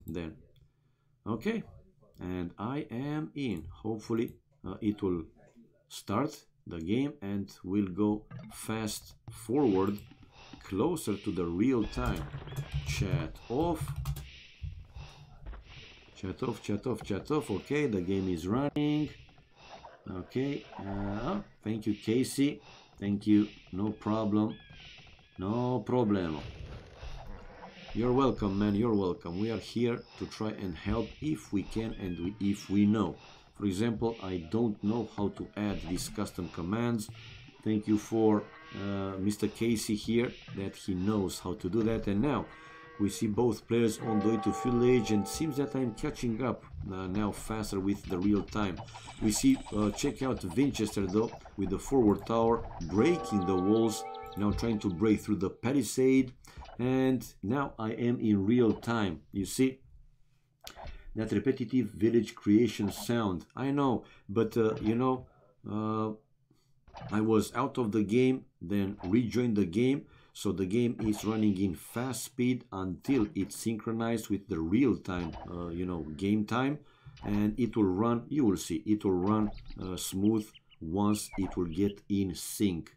then. Okay, and I am in. Hopefully it will start the game and we'll go fast forward, closer to the real time. Chat off. Chat off, chat off, chat off. Okay, the game is running. Okay, thank you, Casey. Thank you, no problem. No problemo. You're welcome, man, you're welcome. We are here to try and help if we can and if we know. For example, I don't know how to add these custom commands. Thank you for Mr. Casey here, that he knows how to do that. And now we see both players on the way to field age, and seems that I'm catching up now faster with the real time. We see, check out Vinchester though, with the forward tower, breaking the walls, now trying to break through the palisade. And now I am in real time. You see that repetitive village creation sound. I know, but you know, I was out of the game, then rejoined the game. So the game is running in fast speed until it's synchronized with the real time, you know, game time. And it will run, you will see, it will run smooth once it will get in sync.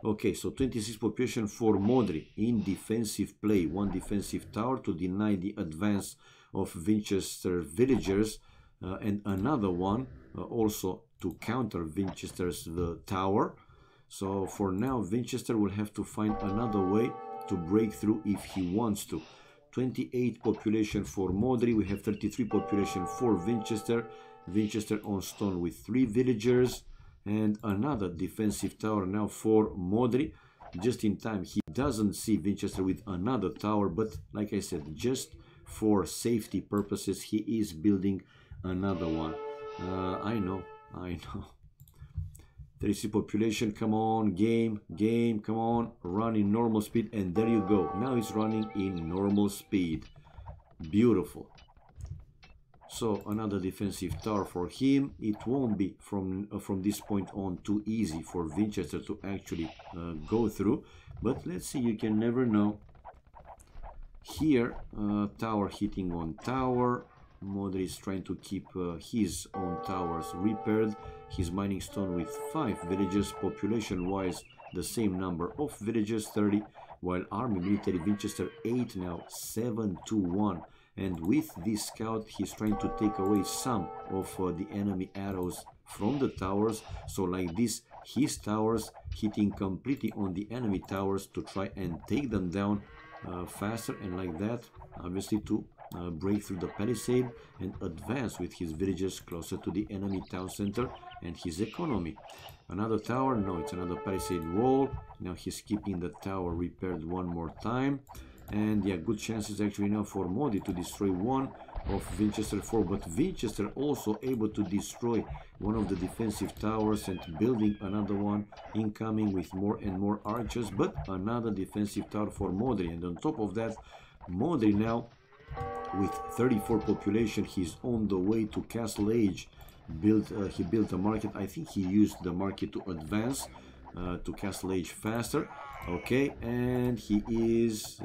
Okay, so 26 population for Modri in defensive play. One defensive tower to deny the advance of Vinchester villagers, and another one also to counter Vinchester's tower. So for now, Vinchester will have to find another way to break through if he wants to. 28 population for Modri. We have 33 population for Vinchester. Vinchester on stone with 3 villagers. And another defensive tower now for Modri. Just in time, he doesn't see Vinchester with another tower, but like I said, just for safety purposes, he is building another one. I know. 36 population, come on, game, come on, run in normal speed, and there you go. Now it's running in normal speed. Beautiful. So another defensive tower for him. It won't be from this point on too easy for Vinchester to actually go through, but let's see, you can never know. Here, tower hitting on tower. Modri is trying to keep his own towers repaired. He's mining stone with 5 villages, population wise the same number of villages, 30, while army military Vinchester 8, now 7 to 1. And with this scout, he's trying to take away some of the enemy arrows from the towers. So like this, his towers hitting completely on the enemy towers to try and take them down faster, and like that, obviously to break through the palisade and advance with his villages closer to the enemy town center and his economy. Another tower, no, it's another palisade wall. Now he's keeping the tower repaired one more time. And yeah, good chances actually now for Modri to destroy one of Vinchester 4, but Vinchester also able to destroy one of the defensive towers and building another one, incoming with more and more archers, but another defensive tower for Modri. And on top of that, Modri now with 34 population, he's on the way to Castle Age. He built a market. I think he used the market to advance to Castle Age faster. Okay, and he is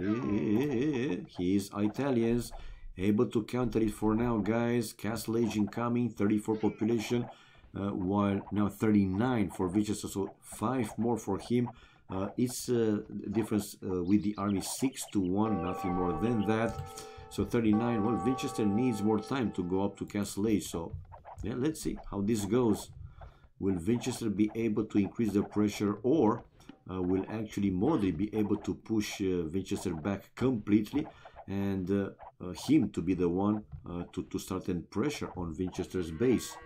Italians, able to counter it for now, guys. Castle Age incoming, 34 population, while now 39 for Vinchester, so 5 more for him. It's difference with the army 6 to 1, nothing more than that. So 39. Well, Vinchester needs more time to go up to Castle Age. So yeah, let's see how this goes. Will Vinchester be able to increase the pressure, or will actually Modri be able to push Vinchester back completely, and him to be the one to start and pressure on Vinchester's base?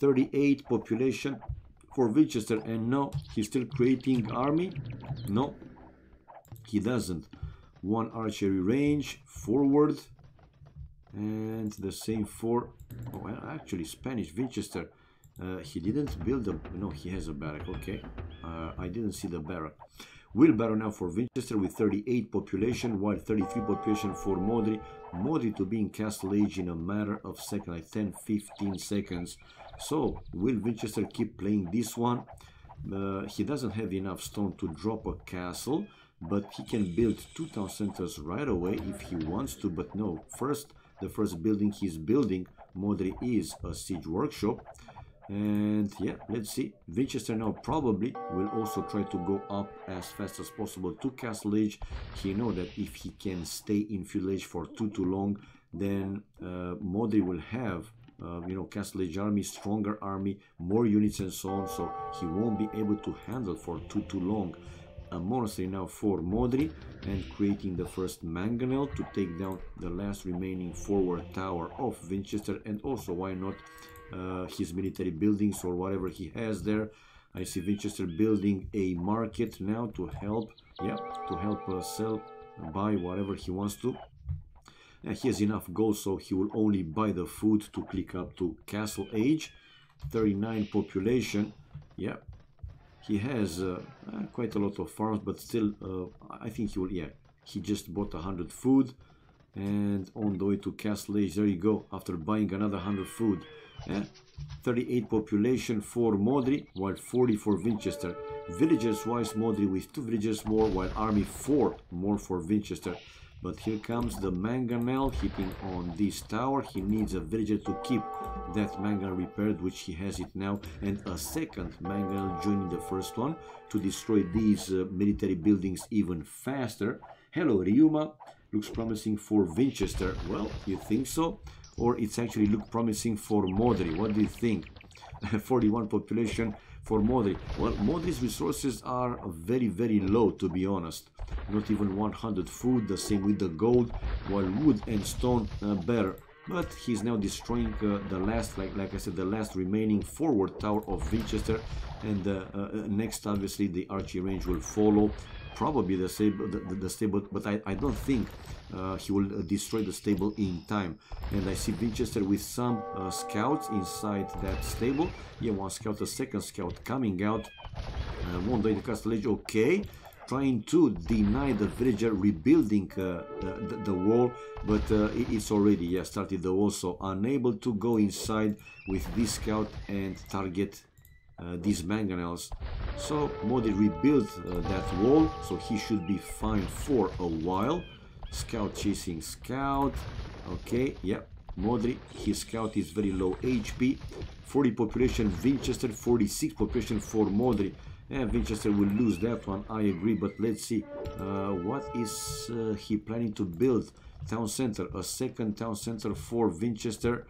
38 population for Vinchester, and no, he's still creating army. No, he doesn't. 1 archery range forward, and the same for actually Spanish Vinchester. He didn't build a, no, he has a barrack. Okay, I didn't see the barrack. Wheelbarrow now for Vinchester with 38 population, while 33 population for Modri. Modri to be in Castle Age in a matter of seconds, like 10-15 seconds. So will Vinchester keep playing this one? He doesn't have enough stone to drop a castle, but he can build 2 town centers right away if he wants to. But no, the first building he's building, Modri, is a siege workshop. And yeah, let's see. Vinchester now probably will also try to go up as fast as possible to Castle Age. He knows that if he can stay in Feudal Age for too long, then Modri will have you know, Castle Age army, stronger army, more units and so on, so he won't be able to handle for too long. A monastery now for Modri, and creating the first mangonel to take down the last remaining forward tower of Vinchester, and also, why not, his military buildings or whatever he has there. I see Vinchester building a market now to help, yeah, to help sell, buy whatever he wants to. And he has enough gold, so he will only buy the food to click up to Castle Age. 39 population. Yeah, he has quite a lot of farms, but still, I think he will, yeah, he just bought 100 food. And on the way to Castle Age, there you go, after buying another 100 food. 38 population for Modri, while 40 for Vinchester. Villagers wise, Modri with 2 villagers more, while army 4 more for Vinchester. But here comes the mangonel hitting on this tower. He needs a villager to keep that mangonel repaired, which he has it now, and a second mangonel joining the first one to destroy these military buildings even faster. Hello Ryuma, looks promising for Vinchester. Well, you think so? Or it's actually look promising for Modri? What do you think? 41 population for Modri. Well, Modri's resources are very low, to be honest. Not even 100 food, the same with the gold, while wood and stone better. But he's now destroying the last, like I said, the last remaining forward tower of Vinchester, and next, obviously, the archery range will follow. Probably the stable, but I don't think he will destroy the stable in time. And I see Vinchester with some scouts inside that stable. Yeah, one scout, a second scout coming out. Won't die the Castle Age, okay. Trying to deny the villager rebuilding the wall, but it's already, yeah, started the wall, so unable to go inside with this scout and target these mangonels. So Modri rebuilt that wall, so he should be fine for a while. Scout chasing scout. Okay, yeah, Modri, his scout is very low HP. 40 population Vinchester, 46 population for Modri. And Vinchester will lose that one, I agree, but let's see what is he planning to build. Town center, a second town center for Vinchester,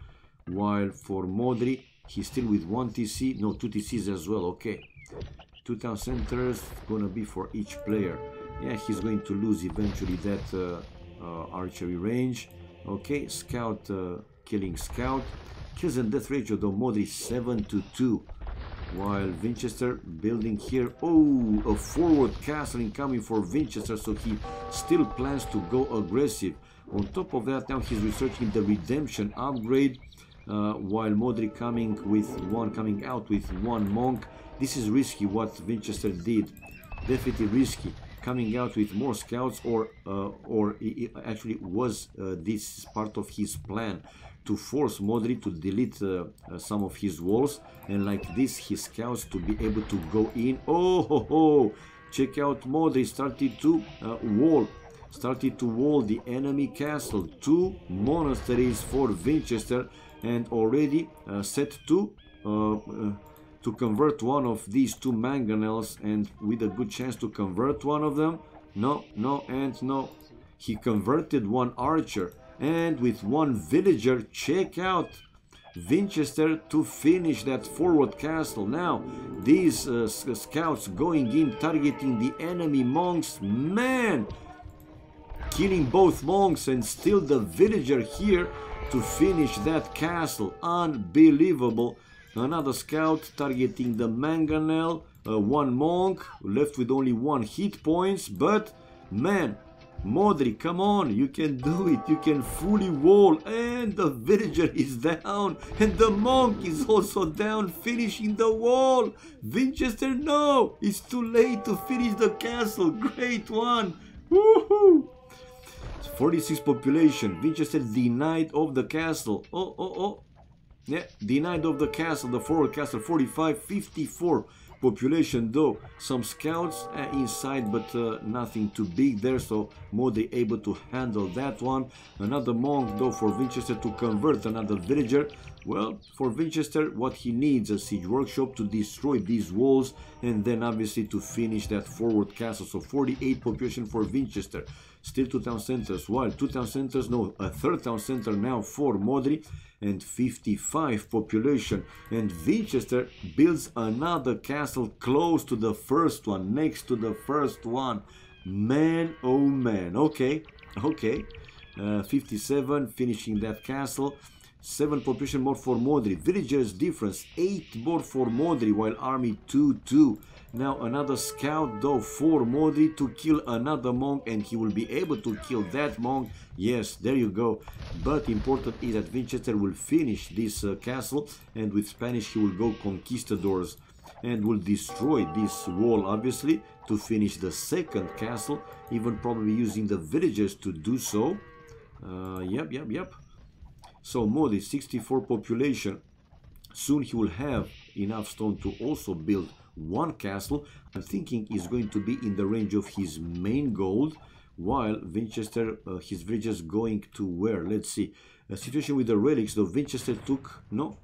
while for Modri he's still with 1 TC, no, 2 TCs as well. Okay, 2 town centers gonna be for each player. Yeah, he's going to lose eventually that archery range. Okay, scout killing scout. Kills and death ratio though, Modri 7-2, while Vinchester building here. Oh, a forward castle incoming for Vinchester, so he still plans to go aggressive. On top of that, now he's researching the redemption upgrade, while Modri coming out with 1 monk. This is risky what Vinchester did, definitely risky, coming out with more scouts, or it actually was this part of his plan to force Modri to delete some of his walls, and like this his scouts to be able to go in. Oh ho ho, check out, Modri started to wall the enemy castle. 2 monasteries for Vinchester, and already set to convert one of these 2 mangonels, and with a good chance to convert one of them. No, and no. He converted 1 archer, and with 1 villager. Check out Vinchester to finish that forward castle. Now these scouts going in, targeting the enemy monks. Man, killing both monks and still the villager here to finish that castle. Unbelievable. Another scout targeting the mangonel. 1 monk left with only 1 hit points, but man, Modri, come on, you can do it, you can fully wall, and the villager is down, and the monk is also down, finishing the wall. Vinchester, no, it's too late to finish the castle. Great one, woohoo! 46 population, Vinchester denied of the castle. Oh, yeah, denied of the castle, the forward castle. 45, 54 population though. Some scouts inside, but nothing too big there, so Modri able to handle that one. Another monk though for Vinchester to convert another villager. Well, for Vinchester, what he needs a siege workshop to destroy these walls and then obviously to finish that forward castle. So 48 population for Vinchester. Still 2 town centers, while 2 town centers, no, a 3rd town center now for Modri, and 55 population. And Vinchester builds another castle close to the first one, next to the first one. Man, oh man. Okay, 57, finishing that castle. 7 population more for Modri. Villagers difference, 8 more for Modri, while army 2-2. Now another scout though for Modri to kill another monk, and he will be able to kill that monk. Yes, there you go. But important is that Vinchester will finish this castle, and with Spanish he will go conquistadors and will destroy this wall obviously to finish the 2nd castle, even probably using the villagers to do so. Yep. So Modri, 64 population. Soon he will have enough stone to also build 1 castle. I'm thinking is going to be in the range of his main gold, while Vinchester, his villagers going to where? Let's see. A situation with the relics, though Vinchester took no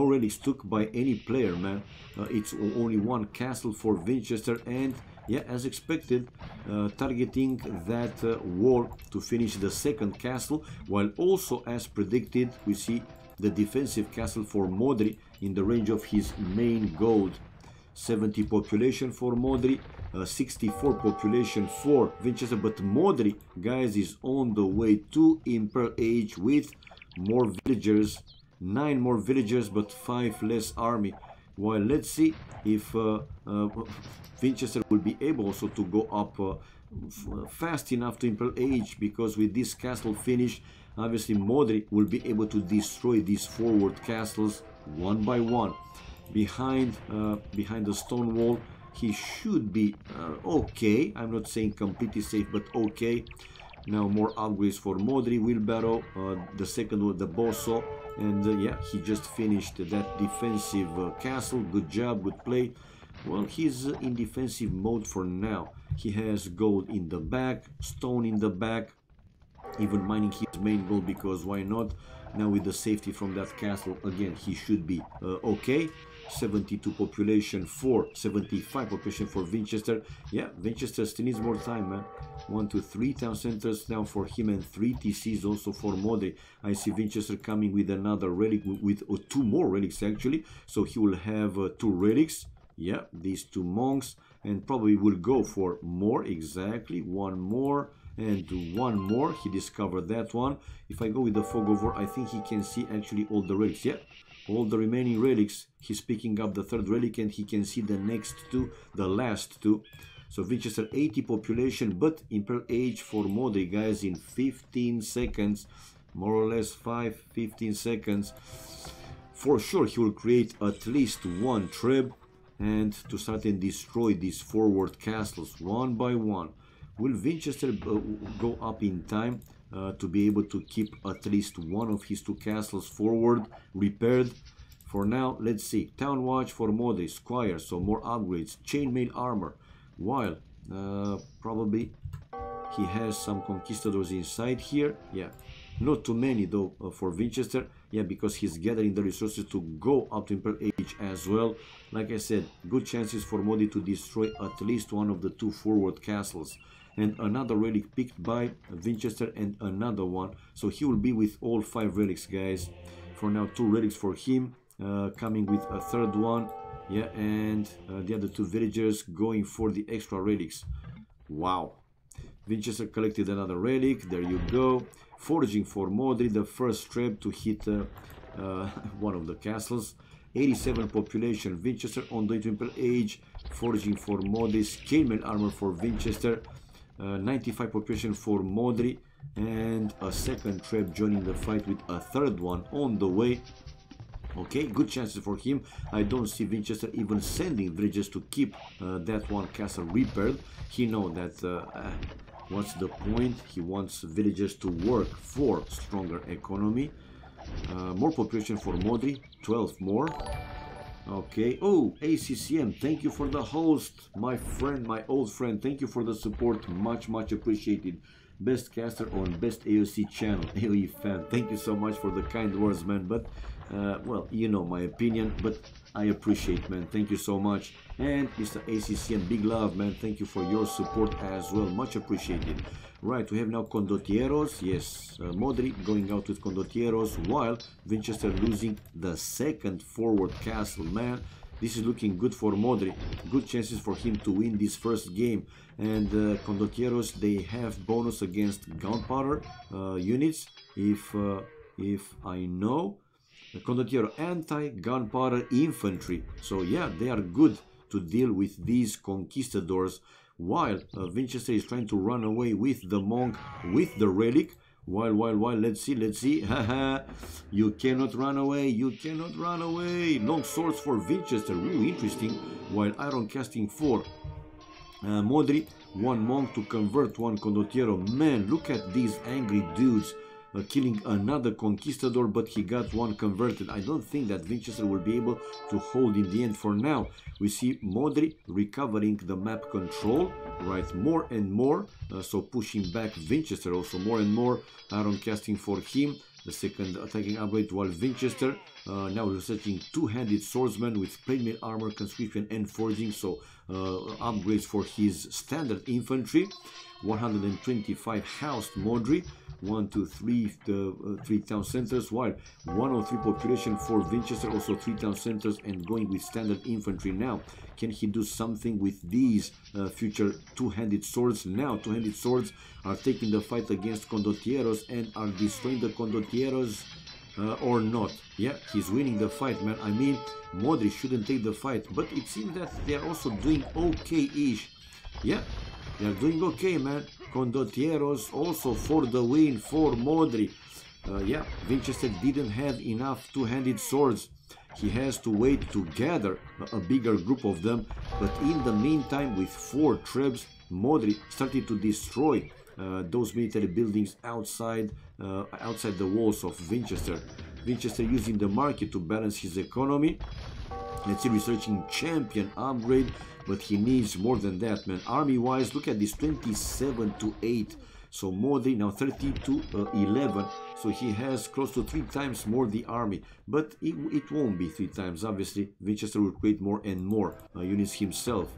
relics took by any player, man. It's only 1 castle for Vinchester, and yeah, as expected, targeting that wall to finish the 2nd castle, while also as predicted we see the defensive castle for Modri in the range of his main gold. 70 population for Modri, 64 population for Vinchester, but Modri, guys, is on the way to Imperial Age with more villagers, 9 more villagers, but 5 less army. While let's see if Vinchester will be able also to go up fast enough to Imperial Age, because with this castle finish, obviously Modri will be able to destroy these forward castles one by one. Behind the stone wall, he should be okay. I'm not saying completely safe, but okay. Now more upgrades for Modri, wheelbarrow, the 2nd one, the bosso, and yeah, he just finished that defensive castle. Good job, good play. Well, he's in defensive mode for now. He has gold in the back, stone in the back, even mining his main gold, because why not? Now with the safety from that castle, again, he should be okay. 72 population for 75 population for Vinchester. Yeah, Vinchester still needs more time, man. 1 to 3 town centers now for him, and 3 TCs also for Modri. I see Vinchester coming with another relic, with 2 more relics actually, so he will have 2 relics. Yeah, these 2 monks, and probably will go for more, exactly 1 more and 1 more. He discovered that one. If I go with the fog of war, I think he can see actually all the relics. Yeah, all the remaining relics. He's picking up the 3rd relic, and he can see the next 2, the last 2. So Vinchester 80 population, but Imperial Age for Modri, guys, in 15 seconds, more or less 15 seconds. For sure he will create at least 1 treb, and to start and destroy these forward castles one by one. Will Vinchester go up in time to be able to keep at least 1 of his 2 castles forward repaired? For now, let's see. Town Watch for Modri, Squire, so more upgrades. Chainmail armor, while probably he has some conquistadors inside here. Yeah, not too many though for Vinchester. Yeah, because he's gathering the resources to go up to Imperial Age as well. Like I said, good chances for Modri to destroy at least 1 of the 2 forward castles. And another relic picked by Vinchester, and another one. So he will be with all 5 relics, guys. For now, 2 relics for him, coming with a 3rd one. Yeah, and the other 2 villagers going for the extra relics. Wow. Vinchester collected another relic. There you go. Foraging for Modri, the first trap to hit one of the castles. 87 population. Vinchester on the way to Imperial Age. Foraging for Modri. Scale armor for Vinchester. 95 population for Modri, and a 2nd trap joining the fight with a 3rd one on the way. Okay, good chances for him. I don't see Vinchester even sending villagers to keep that 1 castle repaired. He knows that what's the point. He wants villagers to work for stronger economy. More population for Modri, 12 more. Okay. Oh, ACCM, thank you for the host, my friend, my old friend. Thank you for the support. Much appreciated. Best caster on best AOC channel. AOE fan. Thank you so much for the kind words, man. But, well, you know my opinion, but I appreciate, man. Thank you so much. And Mr. ACCM, big love, man. Thank you for your support as well. Much appreciated. Right, we have now Conquerors. Yes, Modri going out with Conquerors, while Vinchester losing the second forward castle. Man, this is looking good for Modri. Good chances for him to win this first game. And Conquerors, they have bonus against gunpowder units. If I know, Conqueror anti-gunpowder infantry. So yeah, they are good to deal with these conquistadors. While Vinchester is trying to run away with the monk with the relic. While, let's see. Haha, you cannot run away, Long swords for Vinchester, ooh, interesting. While iron casting for Modri, one monk to convert one Conqueror. Man, look at these angry dudes. Killing another conquistador, but he got one converted. I don't think that Vinchester will be able to hold in the end. For now, we see Modri recovering the map control, right, more and more, so pushing back Vinchester also more and more. Iron casting for him, the second attacking upgrade, while Vinchester now researching two-handed swordsman with plate armor, conscription and forging, so upgrades for his standard infantry. 125 housed Modri, 1, 2, 3, 3 town centers, while 103 population for Vinchester, also 3 town centers, and going with standard infantry. Now, can he do something with these future two-handed swords? Now, two-handed swords are taking the fight against Conquerors and are destroying the Conquerors or not. Yeah, he's winning the fight, man. I mean, Modri shouldn't take the fight, but it seems that they are also doing okay-ish. Yeah, they are doing okay, man. Conquerors also for the win for Modri. Yeah, Vinchester didn't have enough two-handed swords. He has to wait to gather a bigger group of them. But in the meantime, with 4 trebs, Modri started to destroy those military buildings outside the walls of Vinchester. Vinchester using the market to balance his economy. Let's see, researching champion upgrade, but he needs more than that, man. Army wise, look at this, 27 to 8. So Modri now 30 to 11. So he has close to 3 times more the army, but it won't be 3 times. Obviously, Vinchester will create more and more units himself.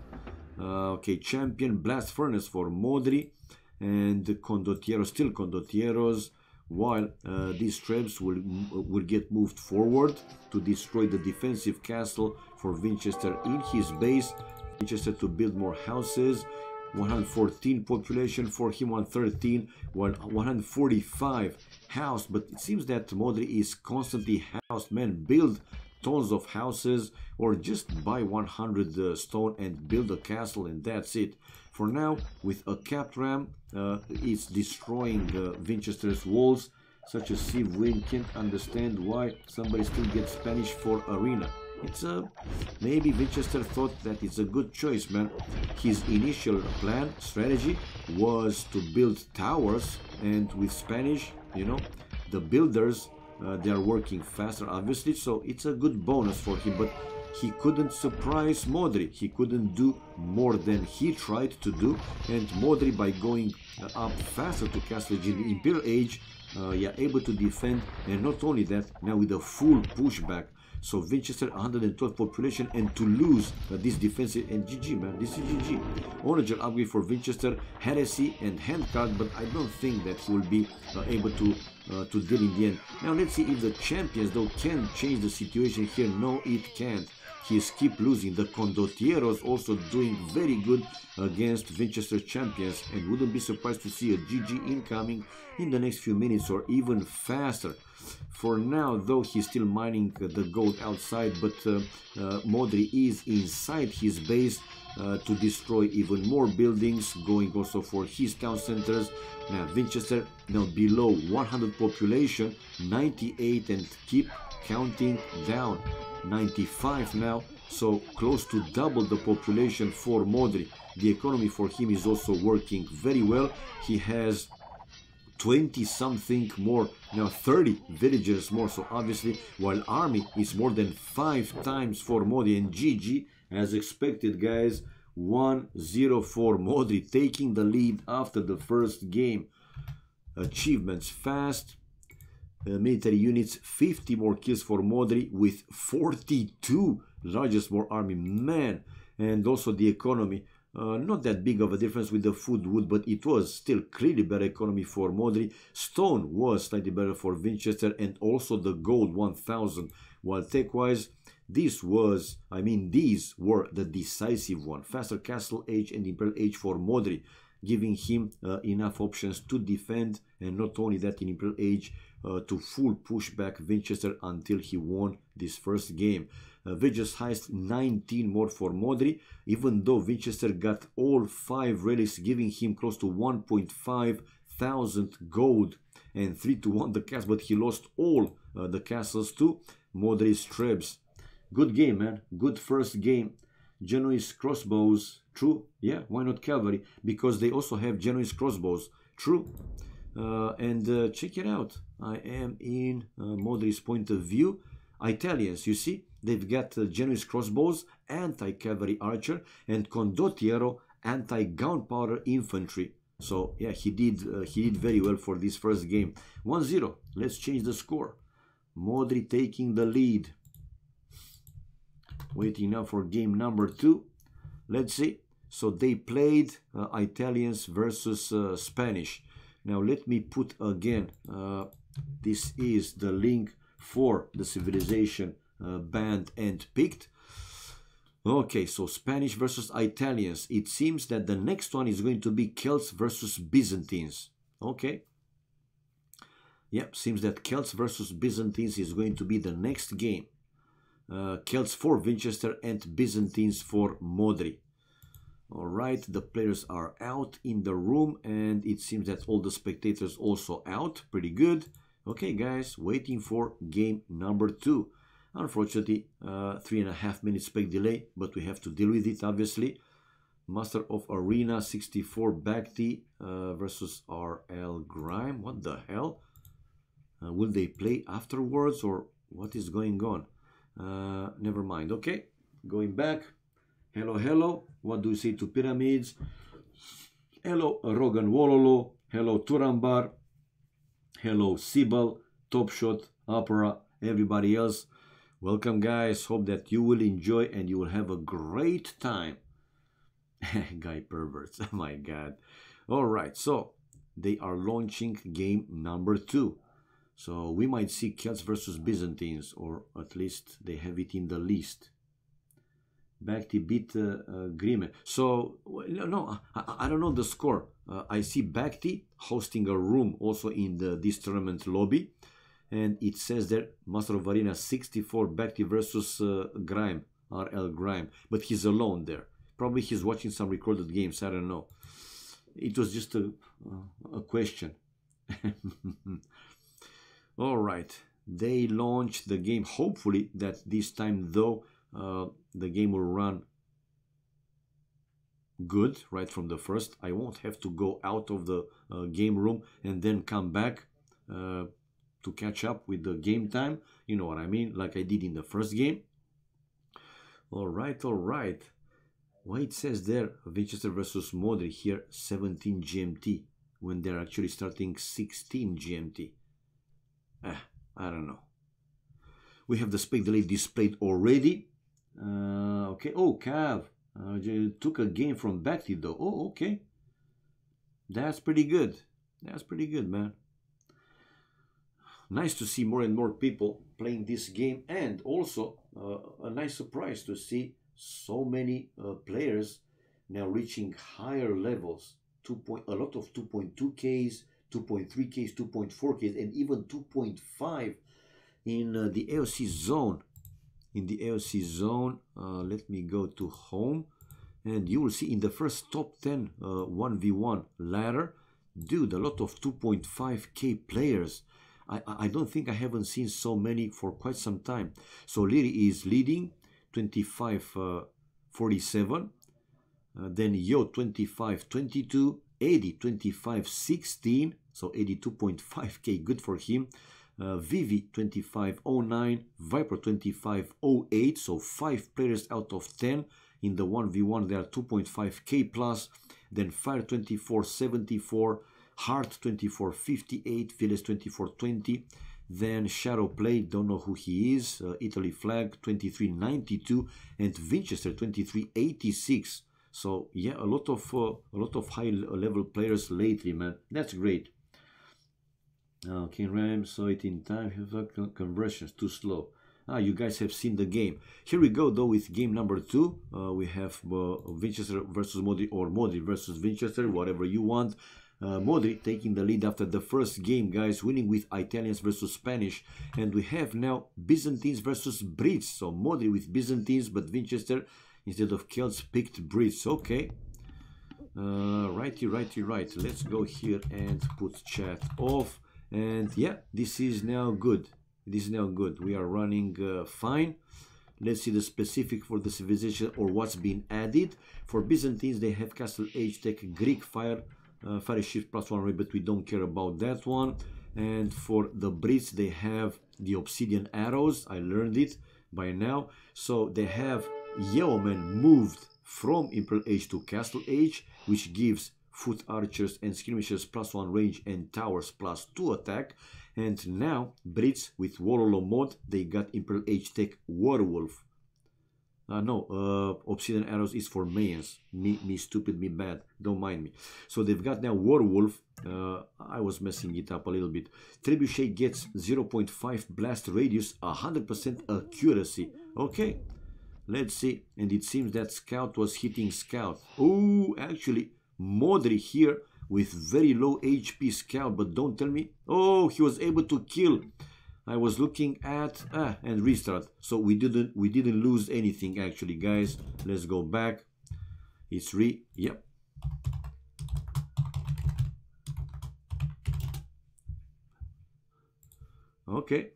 Okay, champion blast furnace for Modri, and Conquerors, still Conquerors. While these trebs will get moved forward to destroy the defensive castle for Vinchester in his base. Vinchester to build more houses. 114 population for him, 113, while 145 housed. But it seems that Modri is constantly housed. Man, build tons of houses or just buy 100 stone and build a castle, and that's it. For now, with a capped ram, it's destroying Vinchester's walls. Such a sieve win, can't understand why somebody still gets Spanish for arena. It's maybe Vinchester thought that it's a good choice, man. His initial strategy was to build towers, and with Spanish, you know, the builders, they are working faster, obviously, so it's a good bonus for him. But he couldn't surprise Modri. He couldn't do more than he tried to do, and Modri, by going up faster to Castle Age in the Imperial Age, yeah, able to defend, and not only that, now with a full pushback. So Vinchester 112 population, and to lose this defensive, and GG, man, this is GG. Onager upgrade for Vinchester, heresy and handcard, but I don't think that he will be able to deal in the end. Now let's see if the champions though can change the situation here. No, it can't. He's keep losing. The Conquerors also doing very good against Vinchester champions, and wouldn't be surprised to see a GG incoming in the next few minutes or even faster. For now, though, he's still mining the gold outside, but Modri is inside his base to destroy even more buildings, going also for his town centers. Now Vinchester now below 100 population, 98, and keep counting down. 95 now, so close to double the population for Modri. The economy for him is also working very well. He has 20 something more, now 30 villagers more. So obviously, while army is more than 5 times for Modri, and GG as expected, guys. 1-0 for Modri, taking the lead after the first game. Achievements fast. Military units, 50 more kills for Modri with 42, largest more army, man. And also the economy, not that big of a difference with the food wood, but it was still clearly better economy for Modri. Stone was slightly better for Vinchester, and also the gold 1000. While tech wise, these were the decisive one. Faster castle age and imperial age for Modri, giving him enough options to defend, and not only that, in imperial age to full push back Vinchester until he won this first game. Villages heist 19 more for Modri, even though Vinchester got all 5 relics, giving him close to 1.5 thousand gold and 3-1 the castle, but he lost all the castles to Modri's Trebs. Good game, man. Good first game. Genoese crossbows. True. Yeah, why not cavalry? Because they also have Genoese crossbows. True. And check it out. I am in Modri's point of view. Italians, you see, they've got Genoese crossbows, anti-cavalry archer, and Condottiero anti-gunpowder infantry. So yeah, he did very well for this first game. 1-0. Let's change the score. Modri taking the lead. Waiting now for game number 2. Let's see. So they played Italians versus Spanish. Now let me put again, this is the link for the civilization banned and picked. Okay, so Spanish versus Italians. It seems that the next one is going to be Celts versus Byzantines. Okay. Yep, seems that Celts versus Byzantines is going to be the next game. Celts for Vinchester and Byzantines for Modri. Alright, the players are out in the room, and it seems that all the spectators also out. Pretty good. Okay, guys, waiting for game number 2. Unfortunately, 3.5 minutes spec delay, but we have to deal with it, obviously. Master of Arena 64 Bhakti versus RL Grime. What the hell? Will they play afterwards, or what is going on? Never mind. Okay, going back. Hello, hello. What do you say to Pyramids? Hello, Rogan Wololo. Hello, Turambar. Hello, Sibel, Top Shot, Opera, everybody else. Welcome, guys. Hope that you will enjoy and you will have a great time. Guy perverts. Oh my god. All right, so they are launching game number 2. So we might see Celts versus Byzantines, or at least they have it in the list. Bhakti beat Grimme. So, no, I don't know the score. I see Bhakti hosting a room also in this tournament lobby. And it says there, Master of Arena 64, Bhakti versus Grime, RL Grime. But he's alone there. Probably he's watching some recorded games, I don't know. It was just a question. All right, they launched the game. Hopefully that this time, though, the game will run good right from the first. I won't have to go out of the game room and then come back to catch up with the game time. You know what I mean? Like I did in the first game. All right, all right. Why it says there, Vinchester versus Modri here, 17 GMT, when they're actually starting 16 GMT. I don't know. We have the spec delay displayed already. Okay. Oh, Cav took a game from Bhakti though. Oh, okay. That's pretty good. That's pretty good, man. Nice to see more and more people playing this game, and also a nice surprise to see so many players now reaching higher levels. A lot of 2.2Ks, 2.3Ks, 2.4Ks, and even 2.5 in the AOC zone. In the AOC zone, let me go to home, and you will see in the first top 10 1v1 ladder, dude, a lot of 2.5K players. I don't think I haven't seen so many for quite some time. So Liri is leading 25-47, then Yo 25-22, Eddie 25-16, so 82.5k, good for him. Vivi 2509, Viper 2508, so 5 players out of 10 in the 1v1, they are 2.5k plus. Then Fire 2474, Heart 2458, Phyllis 2420. Then Shadow Play, don't know who he is, Italy Flag 2392, and Vinchester 2386. So yeah, a lot of high level players lately, man. That's great. Okay, Ram saw it in time. Conversions too slow. You guys have seen the game. Here we go though with game number 2. We have Vinchester versus Modri, or Modri versus Vinchester, whatever you want. Modri taking the lead after the first game, guys, winning with Italians versus Spanish. And we have now Byzantines versus Brits. So Modri with Byzantines, but Vinchester instead of Celts picked Brits. Okay. Righty. Let's go here and put chat off. And yeah, this is now good. This is now good. We are running fine. Let's see the specific for the civilization or what's been added. For Byzantines, they have Castle Age Tech, Greek Fire, Fire Shift +1 but we don't care about that one. And for the Brits, they have the Obsidian Arrows. I learned it by now. So they have Yeoman moved from Imperial Age to Castle Age, which gives foot archers and skirmishers +1 range and towers +2 attack. And now Brits with Warlolo mod, they got Imperial Age Tech Werewolf. Obsidian Arrows is for Mayans. Me stupid, me bad. Don't mind me. So they've got now Werewolf. I was messing it up a little bit. Trebuchet gets 0.5 blast radius, 100% accuracy. Okay, let's see. And it seems that Scout was hitting Scout. Oh, actually, Modri here with very low HP Scout, but don't tell me. Oh, he was able to kill. I was looking at and restart. So we didn't lose anything actually, guys. Let's go back. It's yep. Okay.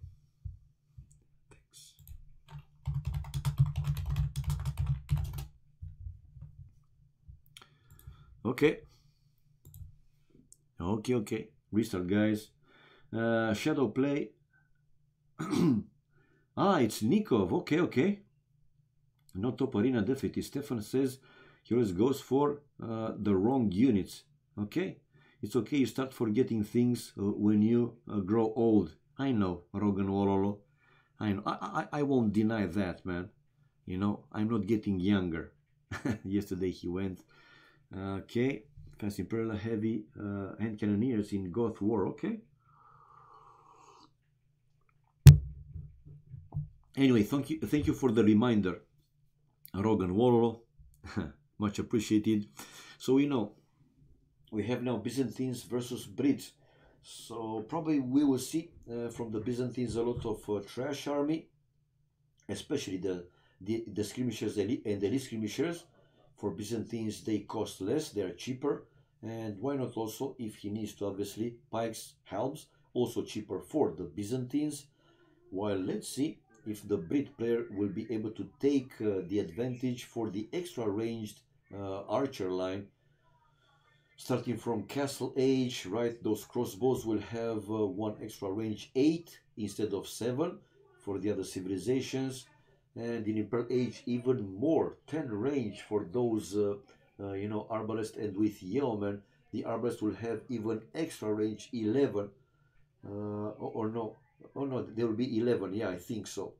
Thanks. Okay. Okay. Restart, guys. Shadow Play. It's Nikov. Okay. Not top arena defeat. Stefan says he always goes for the wrong units. Okay. It's okay. You start forgetting things when you grow old. I know, Rogan Wololo. I know. I won't deny that, man. You know, I'm not getting younger. Yesterday he went. Okay. Fast Imperial heavy hand cannoneers in Goth War. Okay. Anyway, thank you for the reminder, Rogan Wololo. Much appreciated. So we have now Byzantines versus Brits. So probably we will see from the Byzantines a lot of trash army, especially the skirmishers and the elite skirmishers. For Byzantines, they cost less, they are cheaper, and why not also, if he needs to, obviously, pikes, helms, also cheaper for the Byzantines. While let's see if the Brit player will be able to take the advantage for the extra ranged archer line. Starting from Castle Age, right, those crossbows will have one extra range, 8 instead of 7 for the other civilizations. And in Imperial Age, even more, 10 range for those, arbalest. And with Yeoman, the arbalest will have even extra range, 11. Or no, oh no, there will be 11, yeah, I think so.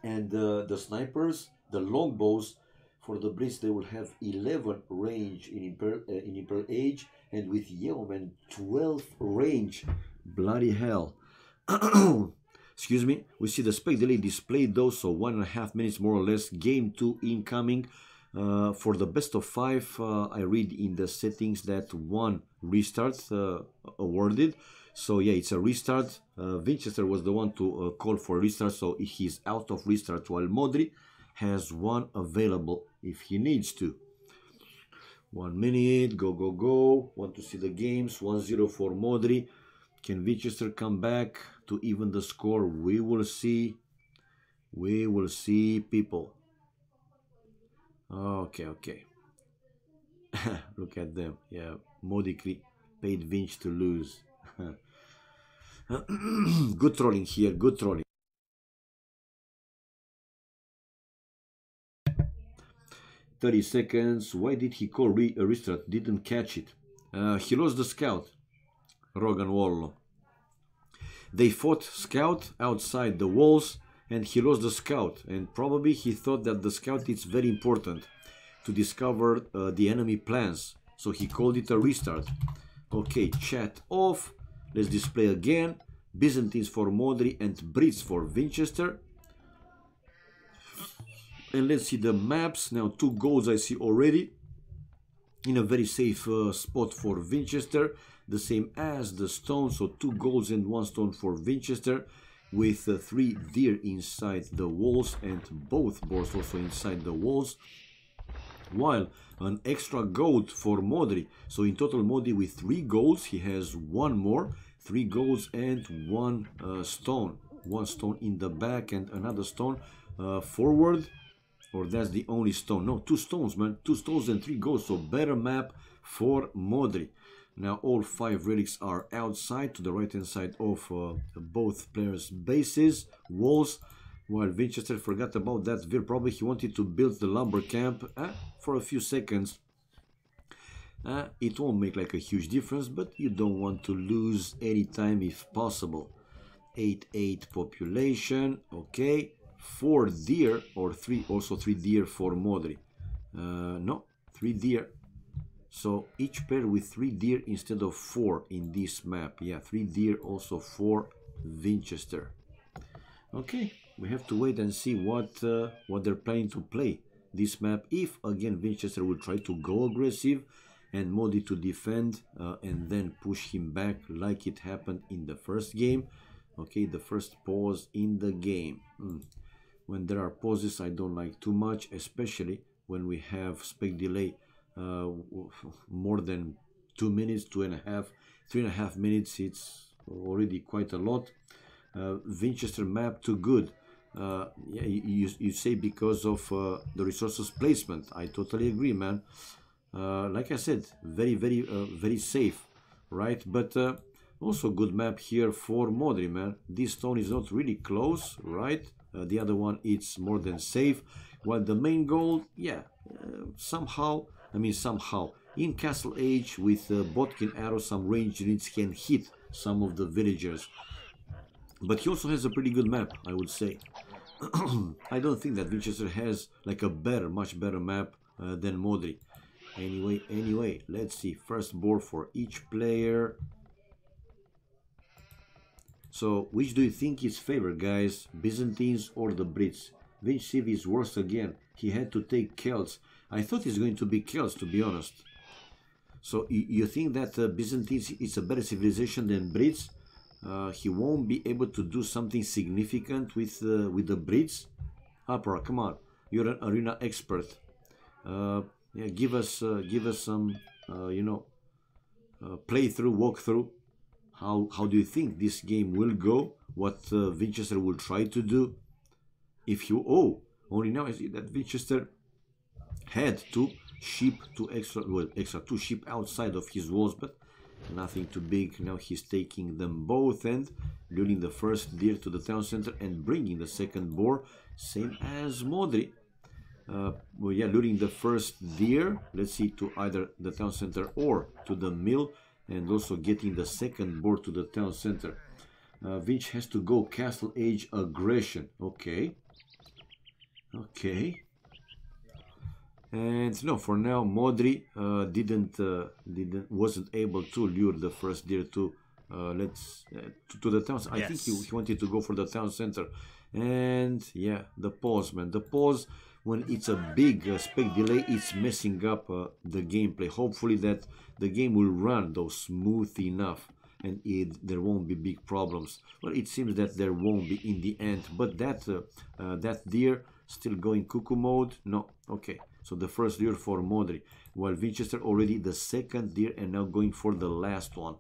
And the snipers, the longbows, for the Brits, they will have 11 range in Imperial Age, and with Yeoman, 12 range. Bloody hell. Excuse me. We see the spec delay displayed though, so 1.5 minutes more or less. Game 2 incoming. For the best of 5, I read in the settings that 1 restart awarded. So yeah, it's a restart. Vinchester was the one to call for restart, so he's out of restart, while Modri has 1 available if he needs to. 1 minute, go. Want to see the games. 1-0 for Modri. Can Vinchester come back to even the score? We will see. We will see, people. Okay. Look at them. Yeah, Modri Paid Vinch to lose. Good trolling here, good trolling. 30 seconds. Why did he call a restart? Didn't catch it. He lost the scout. Rogan Wallo. They fought scout outside the walls and he lost the scout. And probably he thought that the scout is very important to discover the enemy plans. So he called it a restart. Okay, chat off. Let's display again. Byzantines for Modri and Brits for Vinchester. And let's see the maps. Now 2 goals I see already. In a very safe spot for Vinchester. The same as the stone. So 2 goals and 1 stone for Vinchester. With 3 deer inside the walls. And both boars also inside the walls. While an extra gold for Modri. So in total Modri with 3 goals. He has 1 more. 3 goals and 1 stone. 1 stone in the back and another stone forward. Or that's the only stone. No, 2 stones, man. 2 stones and 3 goals. So better map for Modri. Now all 5 relics are outside to the right hand side of both players' bases, walls. While Vinchester forgot about that. Probably he wanted to build the lumber camp for a few seconds. It won't make like a huge difference, but you don't want to lose any time if possible. 8-8 population, okay. 4 deer or 3, also 3 deer for Modri. No, 3 deer. So each pair with 3 deer instead of 4 in this map. Yeah, 3 deer also for Vinchester. Okay, we have to wait and see what they're planning to play this map. If again Vinchester will try to go aggressive and Modri to defend and then push him back like it happened in the first game. Okay, the first pause in the game. When there are pauses, I don't like too much, especially when we have spec delay more than 2 minutes, 2.5, 3.5 minutes. It's already quite a lot. Vinchester map too good. Yeah, you say because of the resources placement. I totally agree, man. Like I said, very safe, right? But also good map here for Modri, man. This stone is not really close, right? The other one, it's more than safe. While the main goal, yeah, somehow, in Castle Age with Botkin arrow, some range units can hit some of the villagers. But he also has a pretty good map, I would say. I don't think that Vinchester has like a much better map than Modri. Anyway, let's see. First board for each player. So, which do you think is favored, guys? Byzantines or the Brits? Which civ is worse again? He had to take Celts. I thought it's going to be Celts, to be honest. So, you think that Byzantines is a better civilization than Brits? He won't be able to do something significant with the Brits? Harper, come on. You're an arena expert. Yeah, give us some, playthrough, walkthrough. How do you think this game will go? What Vinchester will try to do? If you only now I see that Vinchester had 2 sheep, 2 sheep outside of his walls, but nothing too big. Now he's taking them both and luring the first deer to the town center and bringing the second boar, same as Modri. Well, yeah, luring the first deer, let's see, to either the town center or to the mill. And also getting the second board to the town center. Vinch has to go Castle Age aggression. Okay. And no, for now Modri wasn't able to lure the first deer to to the town. I think he wanted to go for the town center. And yeah, the pause, man. The pause, when it's a big spec delay, it's messing up the gameplay. Hopefully that the game will run though smooth enough and there won't be big problems. Well, it seems that there won't be in the end. But that deer still going cuckoo mode. No, okay. So the first deer for Modri, while Vinchester already the second deer and now going for the last one.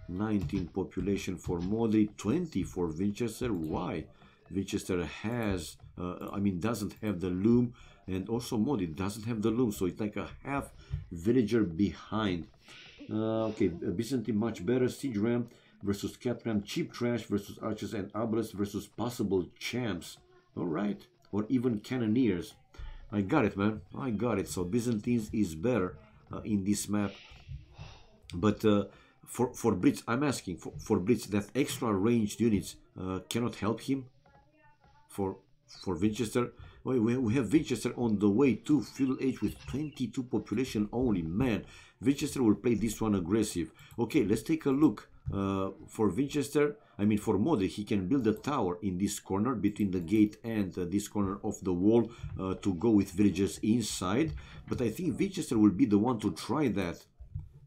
19 population for Modri, 20 for Vinchester. Why? Vinchester has, doesn't have the loom, and also Modri doesn't have the loom, so it's like a half villager behind. Okay, Byzantine much better. Siege Ram versus Cat Ram. Cheap Trash versus Archers and Arbalest versus possible champs. Alright. Or even Cannoneers. I got it, man. I got it. So Byzantines is better in this map. But for Blitz, I'm asking for Blitz, that extra ranged units cannot help him for Vinchester. We have Vinchester on the way to Feudal Age with 22 population only. Man, Vinchester will play this one aggressive. Okay, let's take a look. For Vinchester, I mean for Modri, he can build a tower in this corner between the gate and this corner of the wall to go with villagers inside. But I think Vinchester will be the one to try that.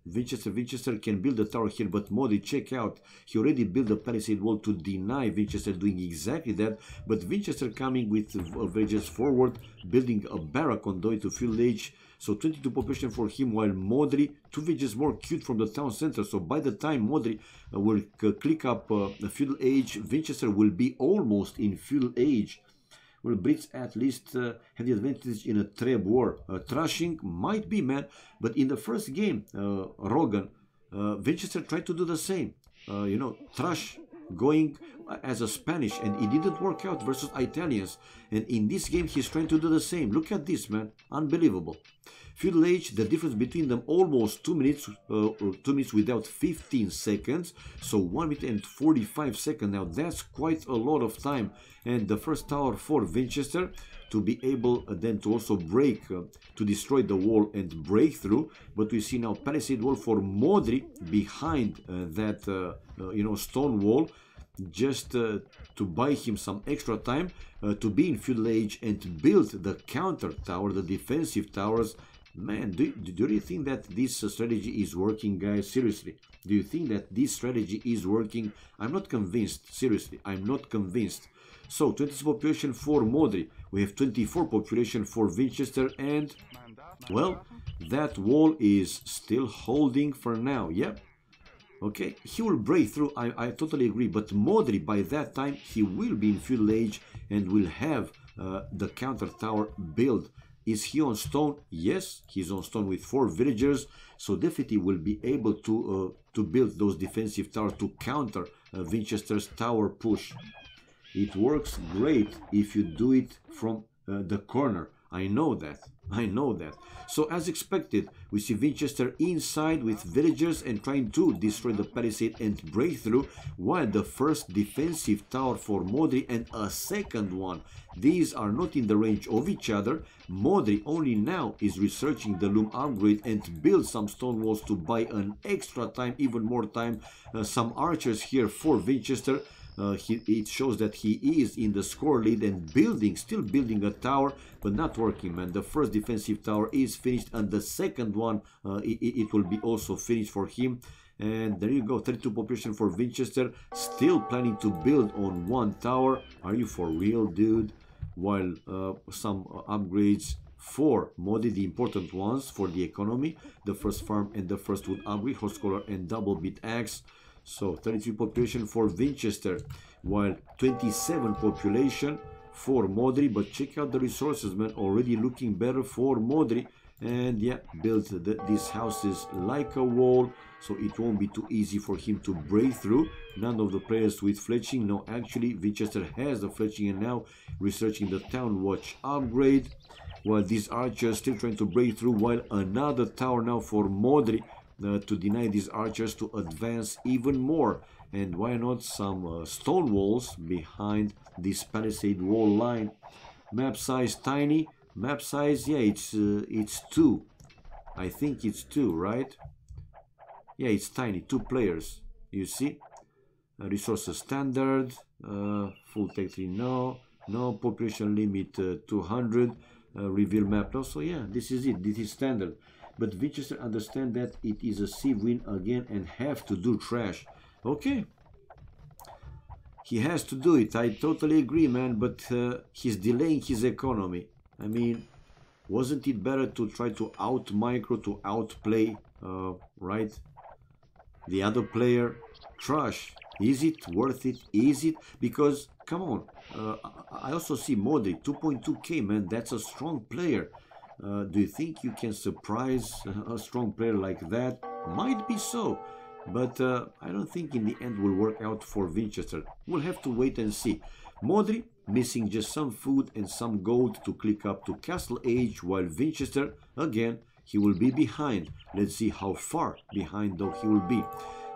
Vinchester can build a tower here, but Modri, check out, he already built a palisade wall to deny Vinchester doing exactly that. But Vinchester coming with villagers forward, building a barrack on the way to Feudal Age. So 22 population for him, while Modri, 2 villages more cute from the town center. So by the time Modri will click up Feudal Age, Vinchester will be almost in Feudal Age. Well, Brits at least have the advantage in a treb war. Thrashing might be, man, but in the first game, Rogan, Vinchester tried to do the same. You know, Thrash going as a Spanish, and it didn't work out versus Italians. And in this game, he's trying to do the same. Look at this, man. Unbelievable. Feudal Age, the difference between them almost 2 minutes, 2 minutes without 15 seconds. So 1 minute and 45 seconds. Now that's quite a lot of time. And the first tower for Vinchester to be able then to also break, to destroy the wall and break through. But we see now palisade wall for Modri behind that, you know, stone wall. Just to buy him some extra time to be in Feudal Age and build the counter tower, the defensive towers. Man, do you think that this strategy is working, guys? Seriously, do you think that this strategy is working? I'm not convinced. Seriously, I'm not convinced. So 20 population for Modri, we have 24 population for Vinchester, and well, that wall is still holding for now. Yep. Okay, he will break through, I totally agree, but Modri by that time, he will be in Feudal Age and will have the counter tower built. Is he on stone? Yes, he's on stone with 4 villagers, so definitely will be able to build those defensive towers to counter Vinchester's tower push. It works great if you do it from the corner. I know that. I know that. So as expected, we see Vinchester inside with villagers and trying to destroy the palisade and break through, while the first defensive tower for Modri and a second one, these are not in the range of each other. Modri only now is researching the loom upgrade and build some stone walls to buy an extra time, even more time. Some archers here for Vinchester. It shows that he is in the score lead and building, still building a tower, but not working, man. The first defensive tower is finished, and the second one, it will be also finished for him. And there you go, 32 population for Vinchester, still planning to build on 1 tower. Are you for real, dude? While some upgrades for Modri, the important ones for the economy, the first farm and the first wood upgrade, horse collar and double bit axe. So 33 population for Vinchester, while 27 population for Modri. But check out the resources, man, already looking better for Modri. And yeah, built these houses like a wall, so it won't be too easy for him to break through. None of the players with fletching. No, actually Vinchester has the fletching and now researching the town watch upgrade, while these archers still trying to break through, while another tower now for Modri to deny these archers to advance even more. And why not some stone walls behind this palisade wall line. Map size tiny. Map size, yeah, it's 2. I think it's 2, right? Yeah, it's tiny, 2 players. You see? Resources standard, full tech 3, no. Population limit 200. Reveal map, no. So yeah, this is it. This is standard. But Vinchester understand that it is a sieve win again and have to do trash. Okay. He has to do it. I totally agree, man. But he's delaying his economy. I mean, wasn't it better to try to out-micro, to outplay, right, the other player? Trash. Is it worth it? Is it? Because, come on, I also see Modri, 2.2k, man. That's a strong player. Do you think you can surprise a strong player like that? Might be so, but I don't think in the end will work out for Vinchester. We'll have to wait and see. Modri missing just some food and some gold to click up to Castle Age, while Vinchester, again, he will be behind. Let's see how far behind though he will be.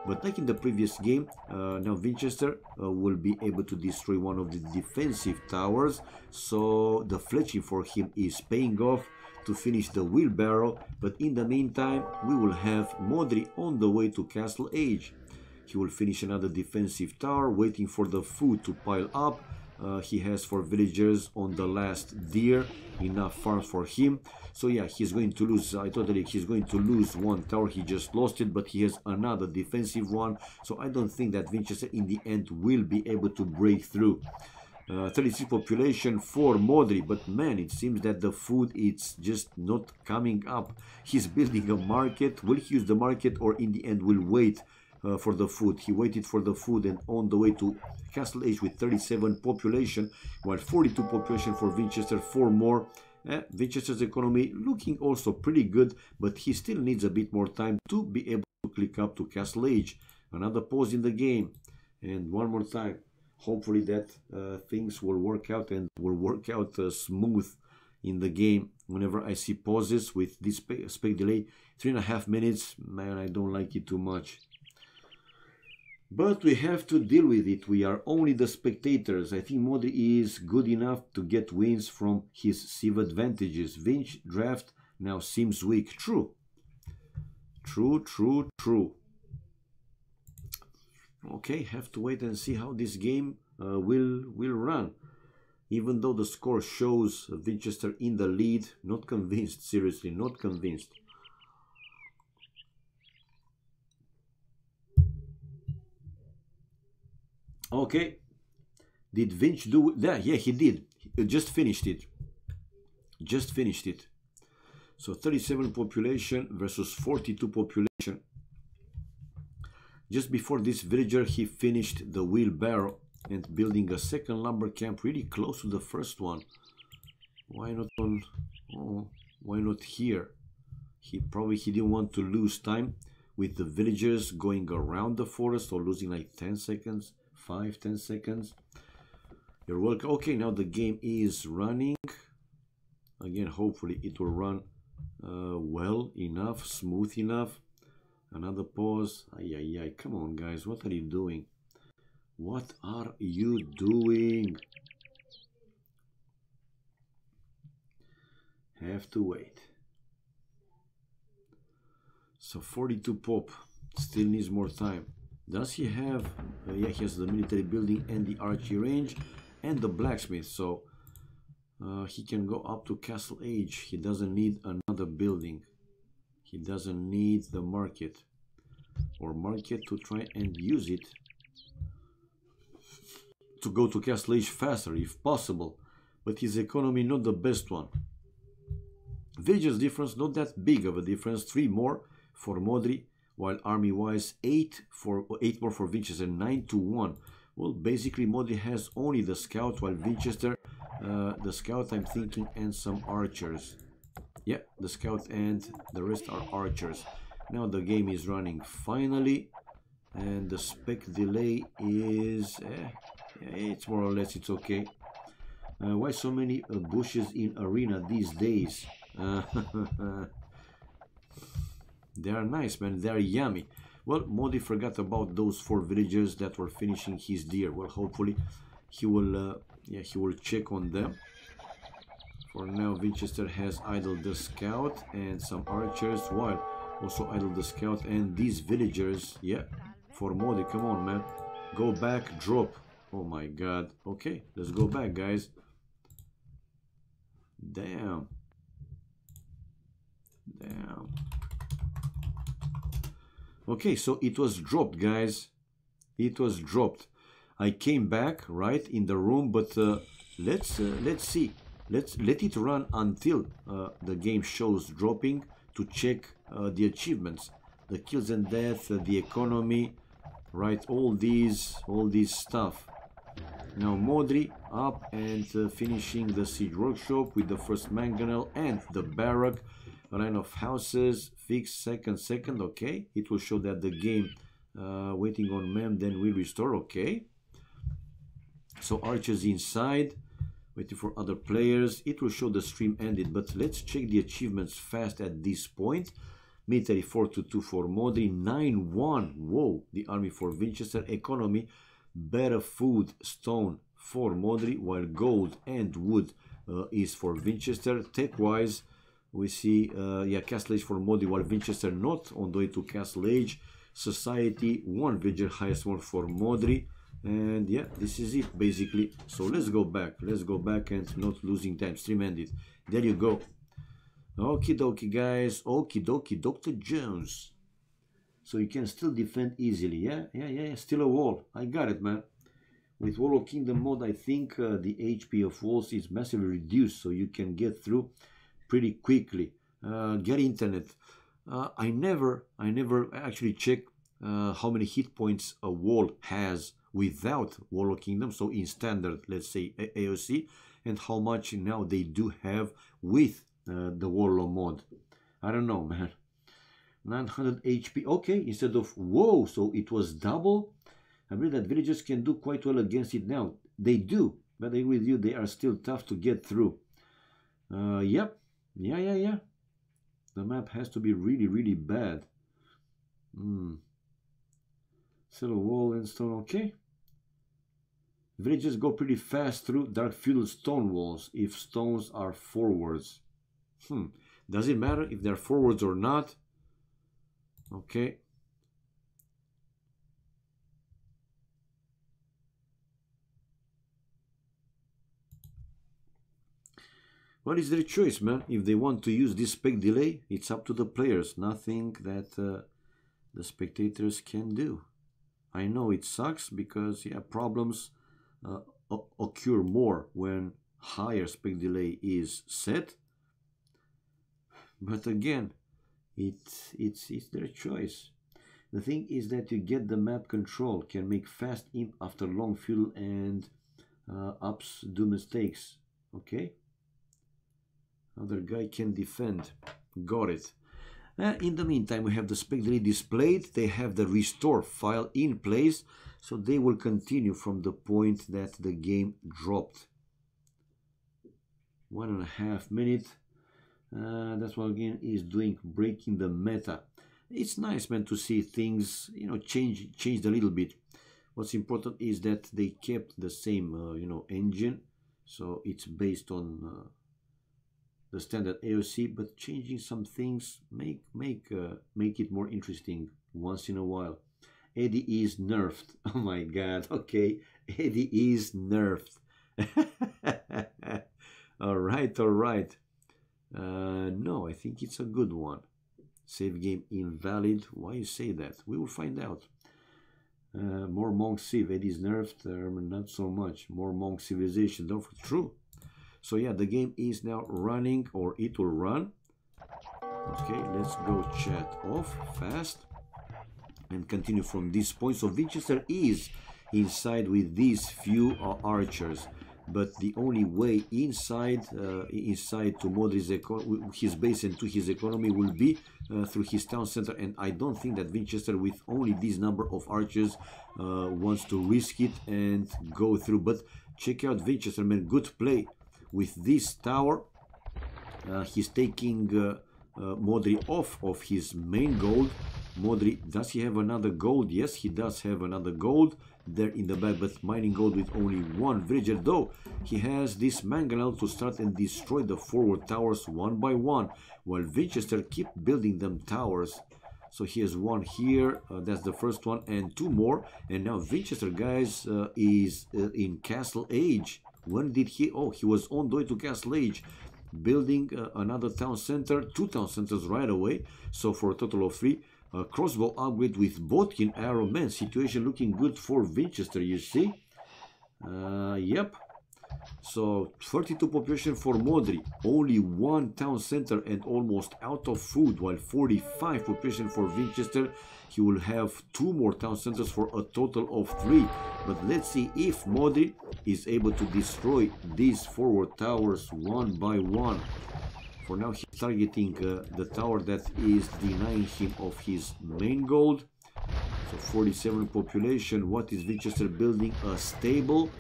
But like in the previous game, now Vinchester will be able to destroy one of the defensive towers. So the fletching for him is paying off to finish the wheelbarrow. But in the meantime, we will have Modri on the way to Castle Age. He will finish another defensive tower, waiting for the food to pile up. He has 4 villagers on the last deer, enough farms for him. So yeah, he's going to lose, he's going to lose one tower, he just lost it, but he has another defensive one. So I don't think that Vinchester in the end will be able to break through. 36 population for Modri, but man, it seems that the food it's just not coming up. He's building a market. Will he use the market, or in the end will wait for the food? He waited for the food and on the way to Castle Age with 37 population, while 42 population for Vinchester, 4 more. Vinchester's economy looking also pretty good, but he still needs a bit more time to be able to click up to Castle Age. Another pause in the game, and one more time. Hopefully that things will work out and will work out smooth in the game. Whenever I see pauses with this spec delay, 3.5 minutes, man, I don't like it too much. But we have to deal with it. We are only the spectators. I think Modri is good enough to get wins from his Civ advantages. Vinch draft now seems weak. True. True. Okay, have to wait and see how this game will run. Even though the score shows Vinchester in the lead, not convinced, seriously, not convinced. Okay, did Vinch do that? Yeah, he did. He just finished it. So 37 population versus 42 population. Just before this villager, he finished the wheelbarrow and building a second lumber camp really close to the first one. Why not on? Oh, why not here? He didn't want to lose time with the villagers going around the forest or losing like 10 seconds. 5-10 seconds. You're welcome. Okay, now the game is running again. Hopefully it will run well enough, smooth enough. Another pause. Ay. Come on guys, what are you doing? Have to wait. So 42 pop still needs more time. Does he have, yeah, he has the military building and the archery range and the blacksmith, so he can go up to Castle Age. He doesn't need another building. He doesn't need the market to try and use it to go to Castle Age faster if possible, but his economy not the best one. Villagers difference not that big of a difference, 3 more for Modri, while army-wise 8 more for Vinchester, 9-1. Well, basically Modri has only the scout, while Vinchester, the scout I'm thinking, and some archers. Yeah, the scout and the rest are archers. Now the game is running finally, and the spec delay is, it's more or less, it's okay. Why so many bushes in arena these days? They are nice, man. They are yummy. Well, Modri forgot about those 4 villagers that were finishing his deer. Well, hopefully he will, he will check on them. For now, Vinchester has idled the scout and some archers, while also idled the scout and these villagers. Yeah, for Modri, come on, man. Go back, drop. Oh my god. Okay, let's go back, guys. Damn. Okay, so it was dropped, guys. It was dropped. I came back right in the room, but let's see. Let it run until the game shows dropping to check the achievements, the kills and death, the economy, right? All these stuff. Now Modri up and finishing the siege workshop with the first mangonel and the barrack. line of houses, fix second, okay. It will show that the game waiting on mem, then we restore, okay. So archers inside, waiting for other players. It will show the stream ended, but let's check the achievements fast at this point. Military 4-2 for Modri, 9-1, whoa, the army for Vinchester. Economy, better food, stone for Modri, while gold and wood is for Vinchester. Tech-wise, we see, yeah, Castle Age for Modri, while Vinchester not on the way to Castle Age. Society, 1 villager, highest one for Modri. And yeah, this is it basically. So let's go back and not losing time. Stream ended. There you go. Okie dokie, guys. Okie dokie, Dr. Jones. So you can still defend easily. Yeah. Still a wall. I got it, man. With Wall of Kingdom mode, I think the HP of walls is massively reduced, so you can get through pretty quickly. Get internet. I never actually check how many hit points a wall has without Wall of Kingdom, so in standard, let's say AOC, and how much now they do have with the Warlock mod. I don't know, man. 900 HP, okay, instead of, whoa, so it was double. I believe that villagers can do quite well against it now. They do, but I agree with you, they are still tough to get through. Yep, yeah. The map has to be really bad. Still a wall and stone, okay. Villagers go pretty fast through dark feudal stone walls if stones are forwards. Does it matter if they're forwards or not? Okay. What is their choice, man? If they want to use this spec delay, it's up to the players. Nothing that the spectators can do. I know it sucks because, yeah, problems occur more when higher spec delay is set. But again, it's their choice. The thing is that you get the map control, can make fast imp after long fuel and ups do mistakes. Okay? Other guy can defend. Got it. In the meantime, we have the spec delay displayed. They have the restore file in place, so they will continue from the point that the game dropped. 1.5 minutes. That's what again is doing, breaking the meta. It's nice, man, to see things, you know, changed a little bit. What's important is that they kept the same, you know, engine, so it's based on the standard AOC, but changing some things make it more interesting once in a while. Eddie is nerfed. Oh my god. Okay, Eddie is nerfed. all right. No, I think it's a good one. Save game invalid. Why you say that? We will find out. More monk civ. Eddie's nerfed. Not so much. More monk civilization. Don't forget. True. So yeah, the game is now running, or it will run. Okay, let's go chat off fast and continue from this point. So Vinchester is inside with these few archers, but the only way inside to Modri's his base and to his economy will be through his town center, and I don't think that Vinchester with only this number of archers wants to risk it and go through. But check out Vinchester, man, good play. With this tower, he's taking Modri off of his main gold. Modri, does he have another gold? Yes, he does have another gold there in the back, but mining gold with only 1 villager, though he has this mangonel to start and destroy the forward towers one by one, while Vinchester keep building them towers. So he has 1 here, that's the first one, and 2 more, and now Vinchester, guys, is in Castle Age. When did he? Oh, he was on the way to Castle Age, building another town center, 2 town centers right away, so for a total of 3. Crossbow upgrade with Bodkin arrow, man, situation looking good for Vinchester, you see. Yep. So 32 population for Modri, only 1 town center and almost out of food, while 45 population for Vinchester. He will have 2 more town centers for a total of 3. But let's see if Modri is able to destroy these forward towers one by one. For now, he's targeting the tower that is denying him of his main gold. So 47 population. What is Vinchester building? A stable.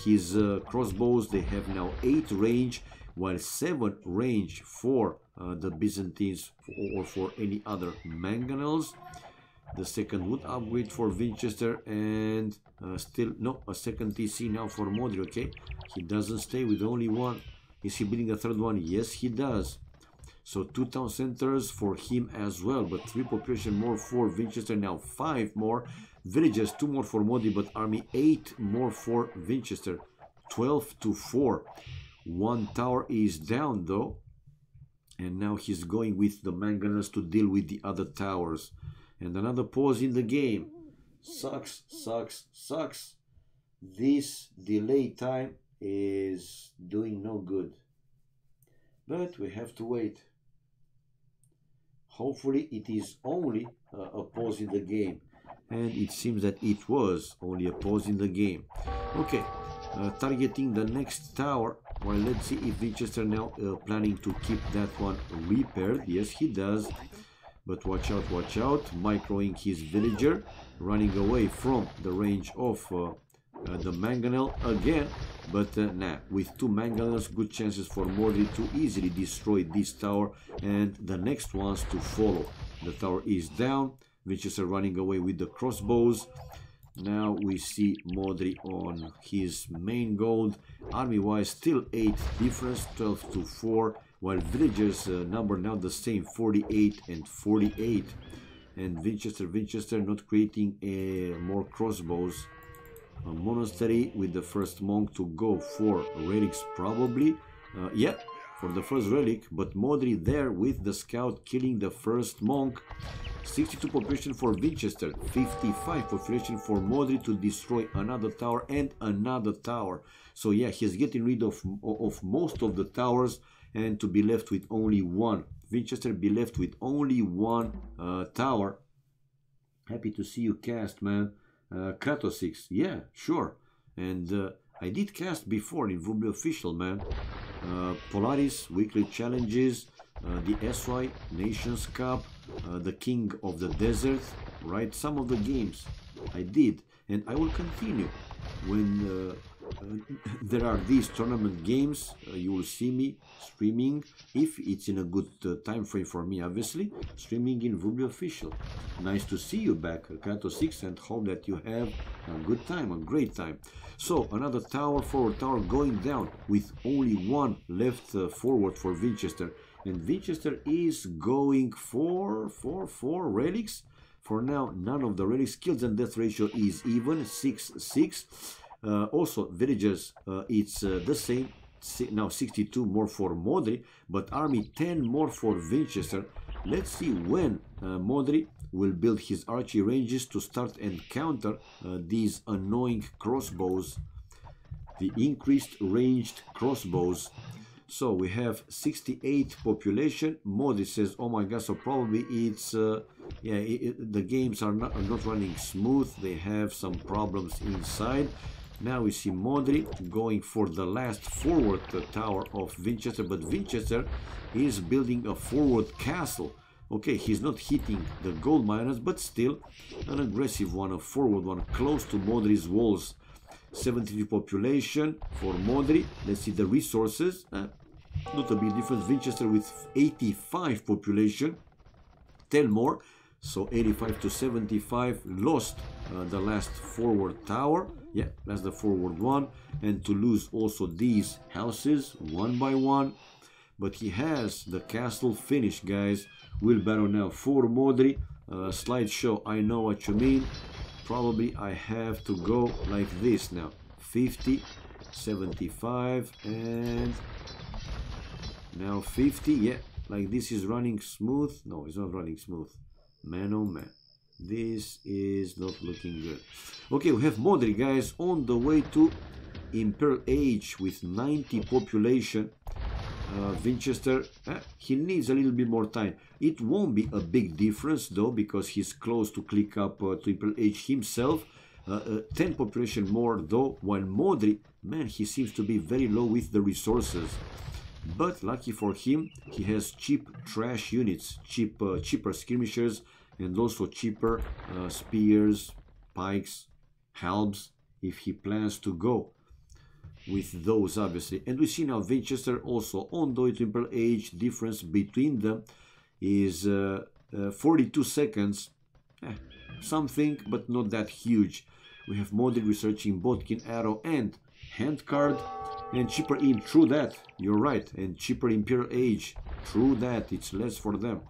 His crossbows, they have now 8 range, while 7 range for the Byzantines or for any other mangonels. The second wood upgrade for Vinchester, and still no, a second TC now for Modri. Okay, he doesn't stay with only one. Is he building a third one? Yes, he does. So 2 town centers for him as well, but 3 population more for Vinchester. Now 5 more villages, 2 more for Modri, but army 8 more for Vinchester. 12 to 4. 1 tower is down though, and now he's going with the mangonels to deal with the other towers. And another pause in the game. Sucks, sucks, sucks. This delay time is doing no good. But we have to wait. Hopefully it is only a pause in the game. And it seems that it was only a pause in the game. Okay, targeting the next tower. Well, let's see if Vinchester now planning to keep that one repaired. Yes, he does. But watch out, microing his villager, running away from the range of the mangonel again. But nah, with 2 mangonels, good chances for Modri to easily destroy this tower and the next ones to follow. The tower is down, Vinchester running away with the crossbows. Now we see Modri on his main gold. Army-wise, still 8 difference, 12 to 4. While villagers number now the same, 48 and 48. And Vinchester not creating more crossbows. A monastery with the first monk to go for relics probably. Yeah, for the first relic, but Modri there with the scout killing the first monk. 62 population for Vinchester, 55 population for Modri to destroy another tower and another tower. So yeah, he's getting rid of most of the towers and to be left with only one. Vinchester be left with only one tower. Happy to see you cast, man. Kratos 6, yeah, sure. And I did cast before in Vuble Official, man. Polaris, weekly challenges, the SY, Nations Cup, the King of the Desert, right? Some of the games I did, and I will continue. When there are these tournament games, you will see me streaming, if it's in a good time frame for me, obviously, streaming in Vuble Official. Nice to see you back, Kato 6, and hope that you have a good time, a great time. So, another tower, forward tower going down, with only one left forward for Vinchester. And Vinchester is going for relics. For now, none of the relics. Kills and death ratio is even, 6-6. Also, villagers, it's the same. Now 62 more for Modri, but army 10 more for Vinchester. Let's see when Modri will build his archery ranges to start and counter these annoying crossbows, the increased ranged crossbows. So we have 68 population. Modri says, oh my god, so probably it's the games are not running smooth, they have some problems inside. Now we see Modri going for the last forward tower of Vinchester, but Vinchester is building a forward castle. Okay, he's not hitting the gold miners, but still an aggressive one, a forward one, close to Modri's walls. 73 population for Modri. Let's see the resources. Not a big difference. Vinchester with 85 population, 10 more. So 85 to 75, lost the last forward tower. Yeah, that's the forward one. And to lose also these houses one by one. But he has the castle finished, guys. Wheelbarrow now for Modri. Slideshow, I know what you mean. Probably I have to go like this now. 50, 75, and now 50. Yeah, like this is running smooth. No, it's not running smooth. Man, oh man. This is not looking good. Okay, we have Modri, guys, on the way to Imperial Age with 90 population. Vinchester, he needs a little bit more time. It won't be a big difference though, because he's close to click up to Imperial Age himself. 10 population more though, while Modri, man, he seems to be very low with the resources. but lucky for him, he has cheap trash units, cheaper skirmishers, and also cheaper spears, pikes, halbs, if he plans to go with those, obviously. And we see now Vinchester also, although it's Imperial Age, difference between them is 42 seconds, something, but not that huge. We have Modri researching Bodkin, Arrow, and Handcard, and cheaper in, true that, you're right, and cheaper Imperial Age, true that, it's less for them.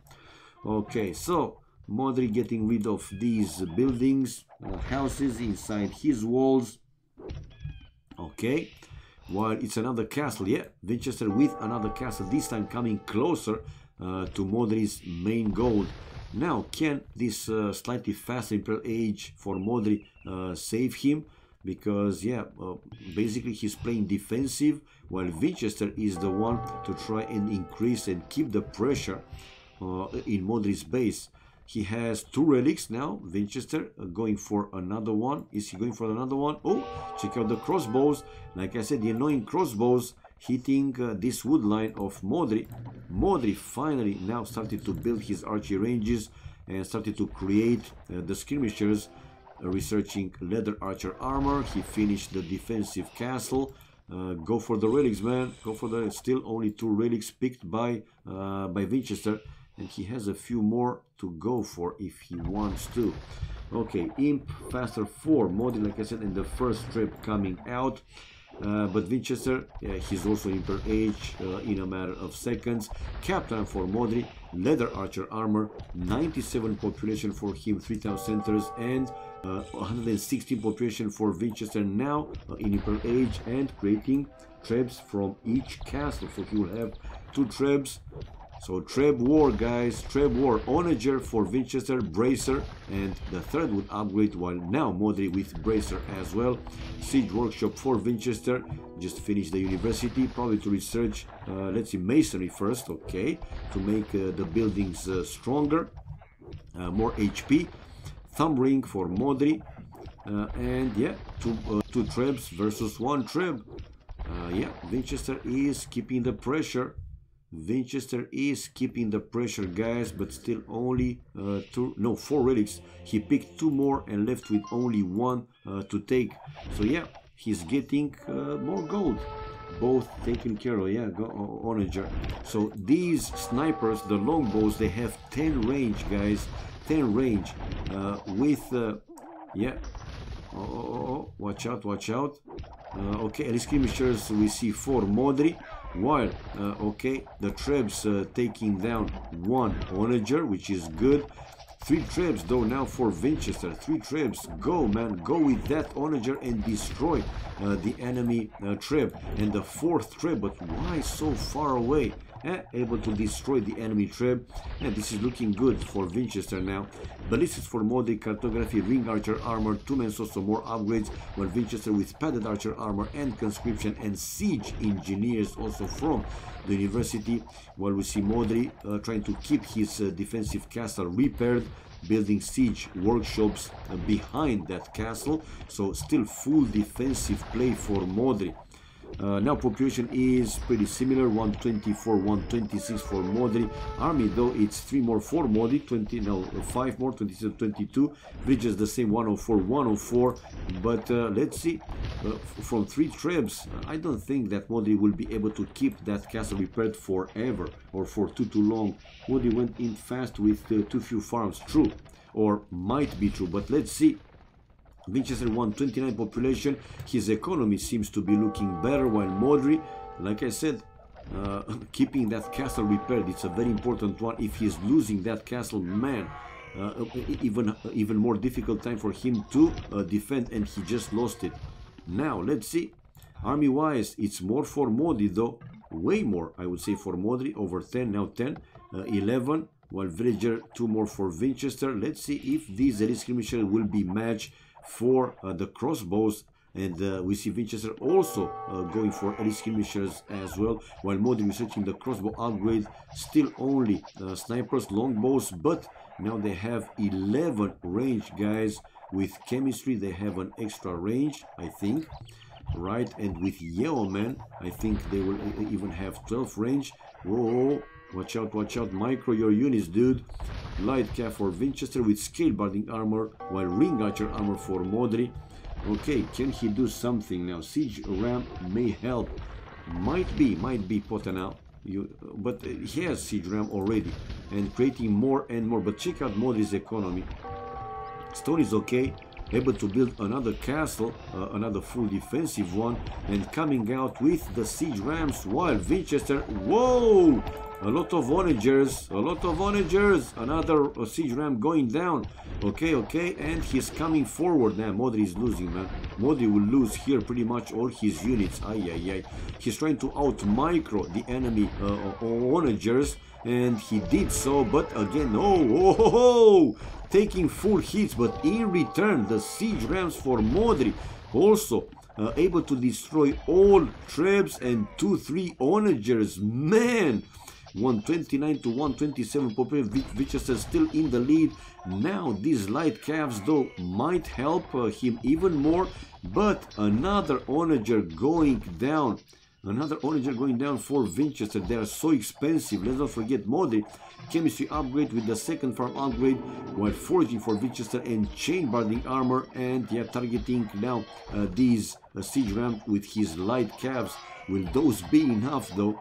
Okay, so Modri getting rid of these buildings, houses inside his walls. Okay, while it's another castle, yeah, Vinchester with another castle, this time coming closer to Modri's main goal. Now, can this slightly faster Imperial Age for Modri save him? Because, yeah, basically he's playing defensive, while Vinchester is the one to try and increase and keep the pressure in Modri's base. He has 2 relics now, Vinchester, going for another one. Is he going for another one? Oh, check out the crossbows. Like I said, the annoying crossbows hitting this wood line of Modri. Modri finally now started to build his archery ranges and started to create the skirmishers, researching leather archer armor. He finished the defensive castle. Go for the relics, man. Go for the, still only 2 relics picked by Vinchester, and he has a few more to go for if he wants to. Okay, Imp faster for Modri, like I said, in the first trip coming out. But Vinchester, he's also Imperial Age in a matter of seconds. Captain for Modri, leather archer armor, 97 population for him, 3000 centers, and 116 population for Vinchester now in Imperial Age, and creating trebs from each castle. So he will have 2 trebs. So Treb War, guys, Treb War, Onager for Vinchester, Bracer, and the third would upgrade, while now Modri with Bracer as well. Siege Workshop for Vinchester, just finished the university, probably to research, let's see, Masonry first, okay, to make the buildings stronger, more HP. Thumb Ring for Modri, and yeah, 2 Trebs versus 1 Treb. Yeah, Vinchester is keeping the pressure. Vinchester is keeping the pressure, guys, but still only 4 relics. He picked 2 more and left with only 1 to take. So yeah, he's getting more gold. Both taken care of, yeah, Onager. So these snipers, the longbows, they have 10 range, guys, 10 range with yeah. Watch out, watch out. Okay, elite skirmishers, we see 4 Modri, while okay, the Trebs taking down 1 Onager, which is good. 3 Trebs though now for Vinchester. 3 Trebs, go man, go with that Onager and destroy the enemy Treb. And the 4th Treb, but why so far away? Able to destroy the enemy Treb, and this is looking good for Vinchester now. Ballistics for Modri, cartography, ring archer armor, 2 men, so more upgrades, while Vinchester with padded archer armor and conscription and siege engineers also from the university, while we see Modri trying to keep his defensive castle repaired, building siege workshops behind that castle. So still full defensive play for Modri. Now population is pretty similar, 124, 126 for Modri. Army though, it's 3 more for Modri, 5 more, 27, 22. Bridges the same, 104, 104. But let's see, from 3 Trebs, I don't think that Modri will be able to keep that castle repaired forever or for too long. Modri went in fast with too few farms, true, or might be true, but let's see. Vinchester 129 population, his economy seems to be looking better, while Modri, like I said, keeping that castle repaired, it's a very important one. If he's losing that castle, man, even more difficult time for him to defend, and he just lost it. Now, let's see, army wise, it's more for Modri though, way more, I would say, for Modri, over 10, now 10, 11, while Villager 2 more for Vinchester. Let's see if these elite skirmishers will be matched for the crossbows, and we see Vinchester also going for elite skirmishers as well, while Modri researching the crossbow upgrade. Still only snipers, longbows, but now they have 11 range, guys. With chemistry they have an extra range, I think. right? And with yellow man, I think they will even have 12 range. Whoa, watch out, micro your units, dude. Light cap for Vinchester with scale barding armor, while ring archer armor for Modri. Okay, can he do something now? Siege ram may help. Might be Potana. But he has siege ram already and creating more and more. But check out Modri's economy. Stone is okay, able to build another castle, another full defensive one, and coming out with the siege rams, while Vinchester, whoa, a lot of onagers, another siege ram going down. Okay, and he's coming forward now. Modri is losing, man. Modri will lose here pretty much all his units. He's trying to out micro the enemy onagers, and he did so, but again, taking full hits, but in return the siege rams for Modri also able to destroy all trebs and 2-3 onagers. Man, 129 to 127 population. Vinchester still in the lead. Now these light calves though might help him even more, but another onager going down. Another onager going down for Vinchester. They are so expensive. Let's not forget Modri. Chemistry upgrade with the second farm upgrade, while foraging for Vinchester and chain barding armor, and targeting now these siege ram with his light calves. Will those be enough though?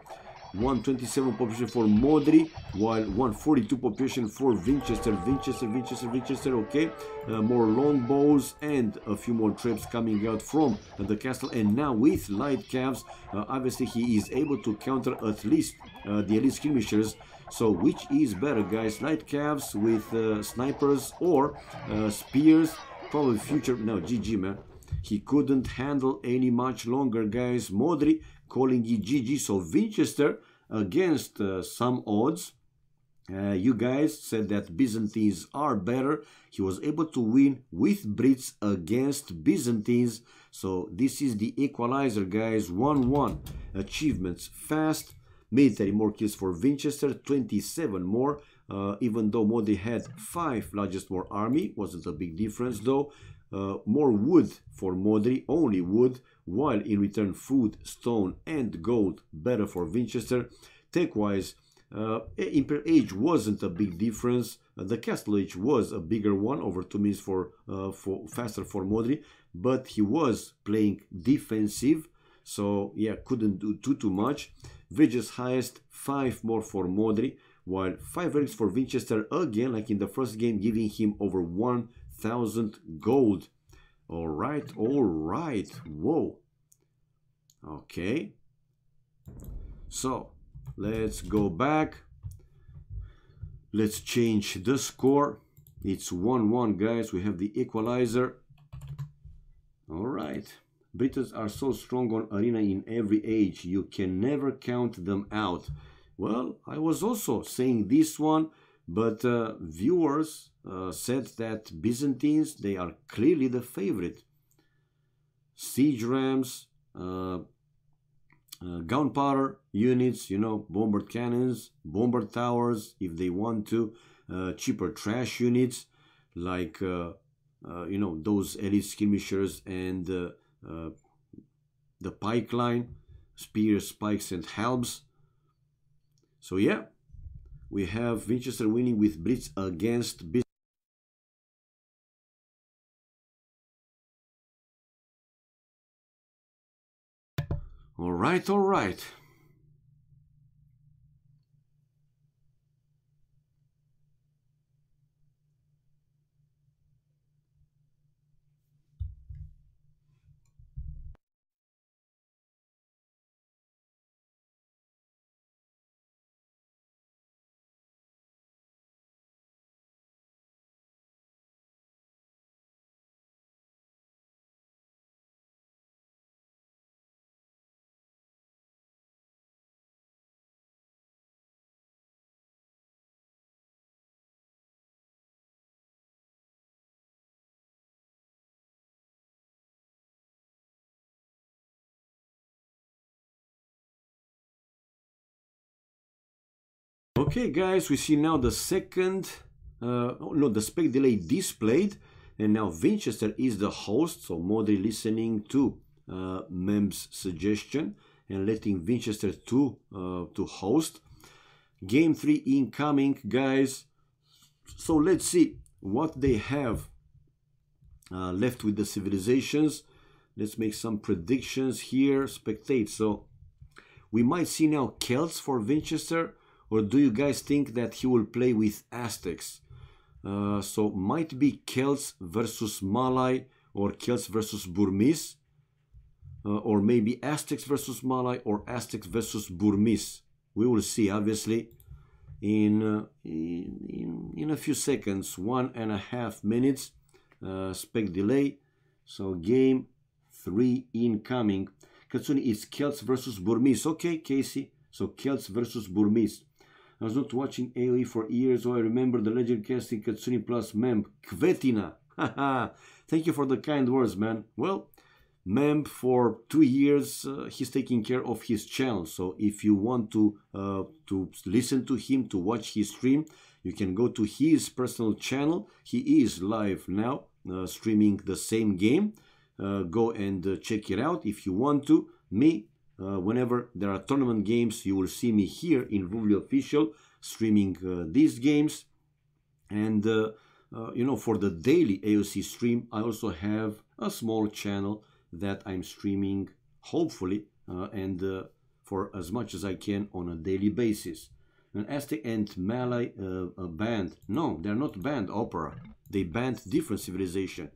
127 population for Modri, while 142 population for Vinchester. Vinchester, okay. More longbows and a few more traps coming out from the castle. And now with light calves, obviously he is able to counter at least the elite skirmishers. So which is better, guys? Light calves with snipers or spears? Probably future. No, GG, man. He couldn't handle any much longer, guys. Modri calling it GG. So Vinchester against some odds. You guys said that Byzantines are better. He was able to win with Brits against Byzantines. So this is the equalizer, guys. 1-1 achievements. Fast military, more kills for Vinchester, 27 more. Even though Modri had 5 largest war army, wasn't a big difference though. More wood for Modri, only wood, while in return food, stone and gold better for Vinchester. Tech-wise, Imperial Age wasn't a big difference. The Castle Age was a bigger one, over 2 minutes for faster for Modri, but he was playing defensive, so yeah, couldn't do too much. Villages highest, 5 more for Modri, while 5 relics for Vinchester, again like in the first game, giving him over 1,000 gold. Alright, whoa. Okay, so let's go back. Let's change the score. It's 1-1, guys. We have the equalizer. Alright, Britons are so strong on arena in every age, you can never count them out. Well, I was also saying this one, but viewers said that Byzantines, they are clearly the favorite. Siege rams, gunpowder units, you know, bomber cannons, bomber towers if they want to, cheaper trash units like you know, those elite skirmishers and the pike line, spears, spikes and halbs. So yeah, we have Vinchester winning with Brits against Byzantines. All right. Okay, guys, we see now the second, the spec delay displayed, and now Vinchester is the host, so Modri listening to Mem's suggestion and letting Vinchester to host. Game 3 incoming, guys. So let's see what they have left with the civilizations. Let's make some predictions here. Spectate. So we might see now Celts for Vinchester, or do you guys think that he will play with Aztecs? So might be Celts versus Malay, or Celts versus Burmese, or maybe Aztecs versus Malay, or Aztecs versus Burmese. We will see, obviously, in a few seconds. 1.5 minutes spec delay. So game 3 incoming. Katsuni, it's Celts versus Burmese. Okay, Casey. So Celts versus Burmese. I was not watching AoE for years, so I remember the legend casting Katsuni plus Mem. Kvetina. Haha. Thank you for the kind words, man. Well, Mem, for 2 years, he's taking care of his channel. So if you want to listen to him, to watch his stream, you can go to his personal channel. He is live now, streaming the same game. Go and check it out if you want to. Me, whenever there are tournament games, you will see me here in Vuvli Official streaming these games. And you know, for the daily AOC stream, I also have a small channel that I'm streaming, hopefully, and for as much as I can on a daily basis. And Aztec and Malay banned. No, they're not banned Opera. They banned different civilization.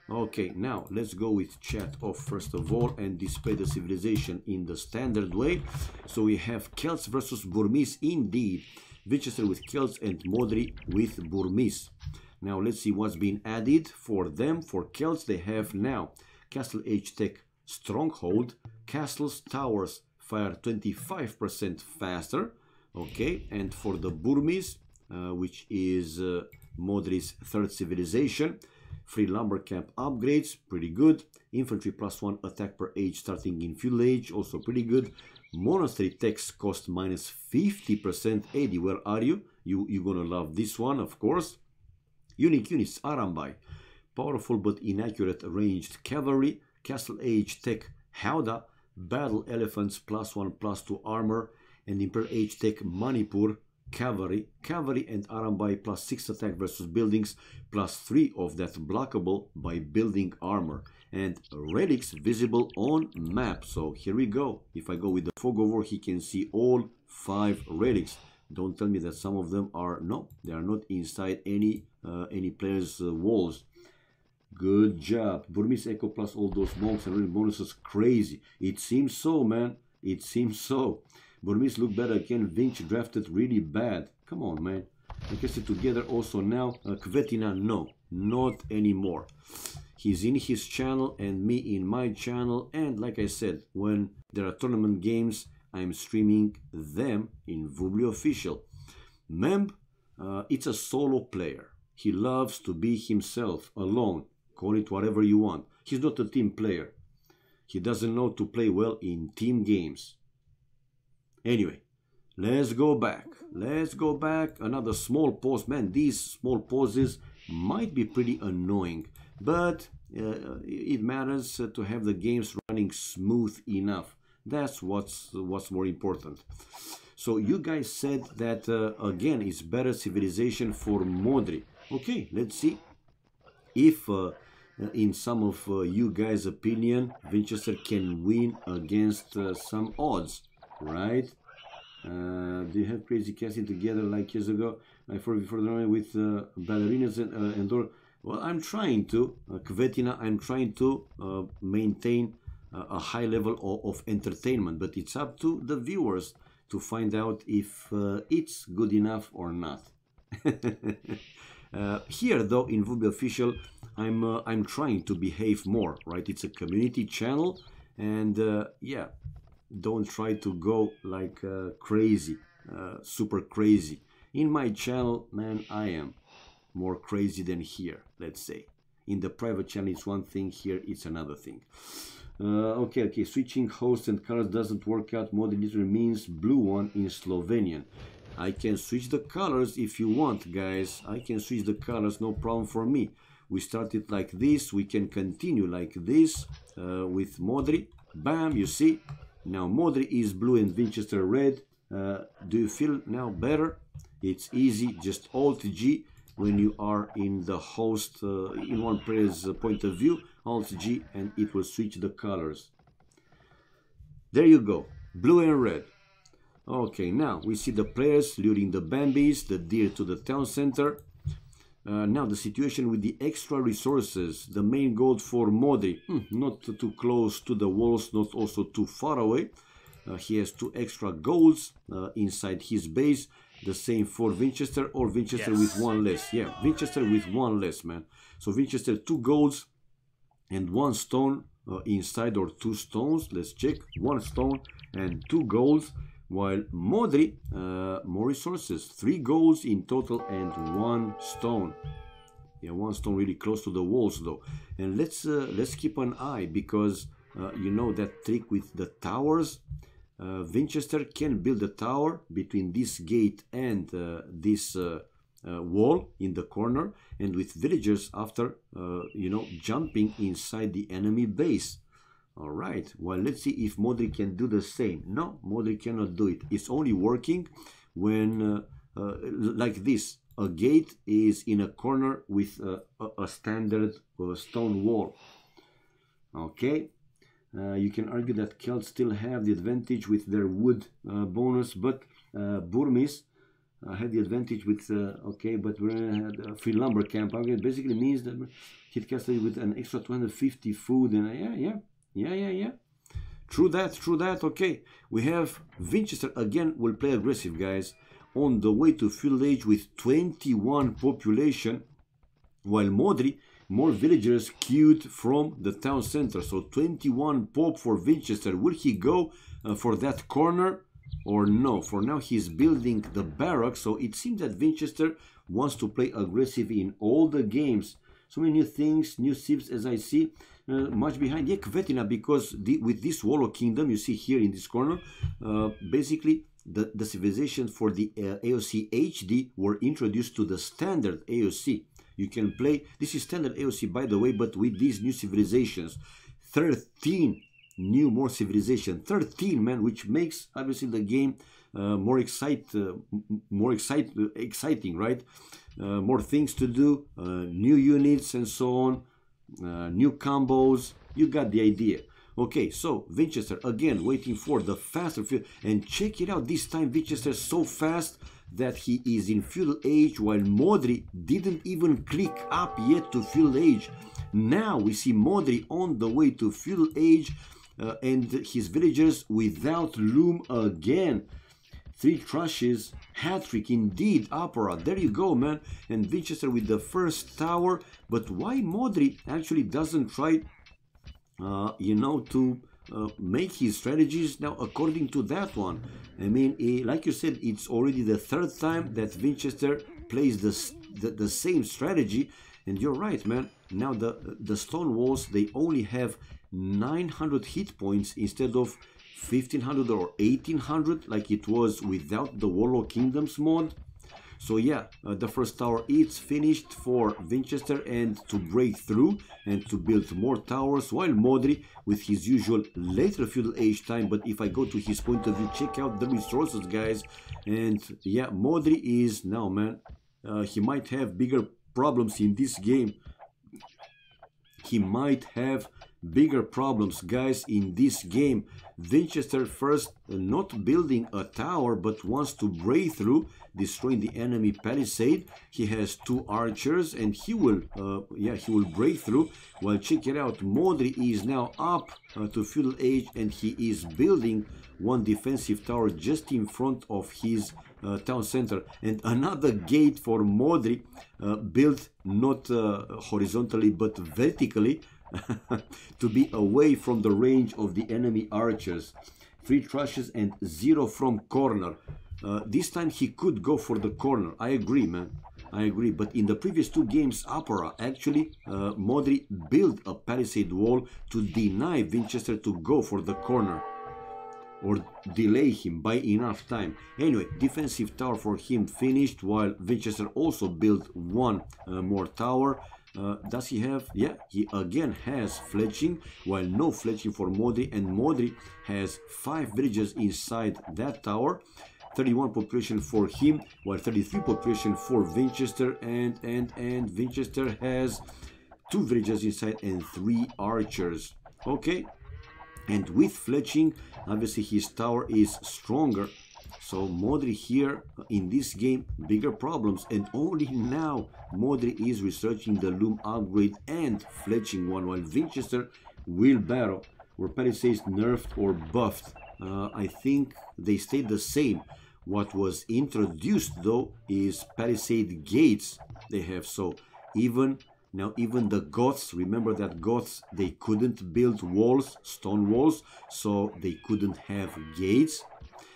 Okay, now let's go with chat off first of all and display the civilization in the standard way. So we have Celts versus Burmese indeed. Vinchester with Celts and Modri with Burmese. Now let's see what's been added for them. For Celts, they have now Castle Age Tech Stronghold. Castles, towers fire 25% faster. Okay, and for the Burmese, which is Modri's third civilization, free lumber camp upgrades, pretty good. Infantry +1 attack per age starting in feudal age, also pretty good. Monastery techs cost minus 50%. Eddie, where are you? You're gonna love this one, of course. Unique units, Arambai. Powerful but inaccurate ranged cavalry. Castle age tech Hauda. Battle elephants +1/+2 armor. And Imperial age tech Manipur cavalry. Cavalry and Arambai +6 attack versus buildings, +3 of that blockable by building armor. And relics visible on map. So here we go. If I go with the fog of war, he can see all 5 relics. Don't tell me that some of them are, no, they are not inside any player's walls. Good job. Burmese Echo plus all those monks and really bonuses, crazy. It seems so, man. It seems so. Burmese look better again. Vinch drafted really bad. Come on, man. I guess it together also now. Kvetina, no, not anymore. He's in his channel and me in my channel. And like I said, when there are tournament games, I'm streaming them in Vubli Official. Memb, it's a solo player. He loves to be himself, alone. Call it whatever you want. He's not a team player. He doesn't know to play well in team games. Anyway, let's go back. Let's go back. Another small pause. Man, these small pauses might be pretty annoying. But it matters to have the games running smooth enough. That's what's more important. So you guys said that, again, it's better civilization for Modri. Okay, let's see if in some of you guys' opinion, Vinchester can win against some odds, right? Do you have crazy casting together like years ago? Like before the with ballerinas and well, I'm trying to, Kvetina, I'm trying to maintain a high level of entertainment, but it's up to the viewers to find out if it's good enough or not. Here, though, in Vubli Official, I'm trying to behave more, right? It's a community channel, and yeah, don't try to go like crazy, super crazy. In my channel, man, I am more crazy than here, let's say. In the private channel, it's one thing. Here, it's another thing. Okay, switching hosts and colors doesn't work out. Modri literally means blue one in Slovenian. I can switch the colors if you want, guys. I can switch the colors, no problem for me. We started like this, we can continue like this with Modri. Bam, you see, now Modri is blue and Vinchester red. Do you feel now better? It's easy, just Alt G when you are in the host, in one player's point of view, Alt G, and it will switch the colors. There you go, blue and red. Okay, now we see the players luring the Bambis, the deer to the town center. Now the situation with the extra resources, the main goal for Modri, not too close to the walls, not also too far away. He has 2 extra goals inside his base. The same for Vinchester, or Vinchester with 1 less. Yeah, Vinchester with 1 less, man. So Vinchester 2 goals and 1 stone inside, or 2 stones. Let's check. 1 stone and 2 goals. While Modri, more resources, 3 goals in total and 1 stone. Yeah, 1 stone really close to the walls though. And let's keep an eye, because you know that trick with the towers. Vinchester can build a tower between this gate and this wall in the corner, and with villagers after you know, jumping inside the enemy base. All right, well, let's see if Modri can do the same. No, Modri cannot do it. It's only working when like this, a gate is in a corner with a standard stone wall. Okay. You can argue that Celts still have the advantage with their wood bonus, but Burmese had the advantage with, okay, but we had a free lumber camp. It basically means that hit castle with an extra 250 food, and yeah. True that, okay. We have Vinchester again, will play aggressive, guys, on the way to feudal age with 21 population, while Modri, more villagers queued from the town center. So 21 pop for Vinchester. Will he go for that corner or no? For now he's building the barracks. So it seems that Vinchester wants to play aggressive in all the games. So many new things, new civs as I see. Much behind. Yeah, Kvetina, because with this Warlock Kingdom, you see here in this corner, basically the civilizations for the AOC HD were introduced to the standard AOC. You can play, this is standard AOC by the way, but with these new civilizations, 13 new more civilization, 13, man, which makes obviously the game more exciting, right? More things to do, new units and so on, new combos. You got the idea. Okay, so Vinchester again waiting for the faster field, and check it out. This time Vinchester so fast that he is in feudal age, while Modri didn't even click up yet to feudal age. Now we see Modri on the way to feudal age, and his villagers without loom again. 3 trashes, hat-trick indeed, opera. There you go, man. And Vinchester with the first tower. But why Modri actually doesn't try, you know, to make his strategies now according to that one? I mean, like you said, it's already the 3rd time that Vinchester plays the same strategy. And you're right, man. Now the stone walls, they only have 900 hit points instead of 1500 or 1800 like it was without the Warlock Kingdoms mod. So yeah, the first tower is finished for Vinchester, and to break through and to build more towers, while Modri with his usual later feudal age time. But if I go to his point of view, check out the resources, guys. And yeah, Modri is now, man, he might have bigger problems in this game. He might have bigger problems, guys, in this game. Vinchester first not building a tower, but wants to break through, destroying the enemy palisade. He has 2 archers, and he will he will break through. Well, check it out, Modri is now up to feudal age, and he is building 1 defensive tower just in front of his town center, and another gate for Modri, built not horizontally but vertically, to be away from the range of the enemy archers. 3 trashes and 0 from corner. This time he could go for the corner. I agree, man. I agree. But in the previous 2 games, Opera, actually, Modri built a palisade wall to deny Vinchester to go for the corner, or delay him by enough time. Anyway, defensive tower for him finished, while Vinchester also built 1 more tower. Does he have? Yeah, he again has fletching, while no fletching for Modri, and Modri has 5 villages inside that tower. 31 population for him, while 33 population for Vinchester, and Vinchester has 2 villages inside and 3 archers. Okay, and with fletching, obviously his tower is stronger. So Modri here in this game, bigger problems, and only now Modri is researching the loom upgrade and fletching one, while Vinchester will battle. Were palisades nerfed or buffed? I think they stayed the same. What was introduced though is palisade gates they have. So even the Goths, remember that Goths, they couldn't build walls, stone walls, so they couldn't have gates.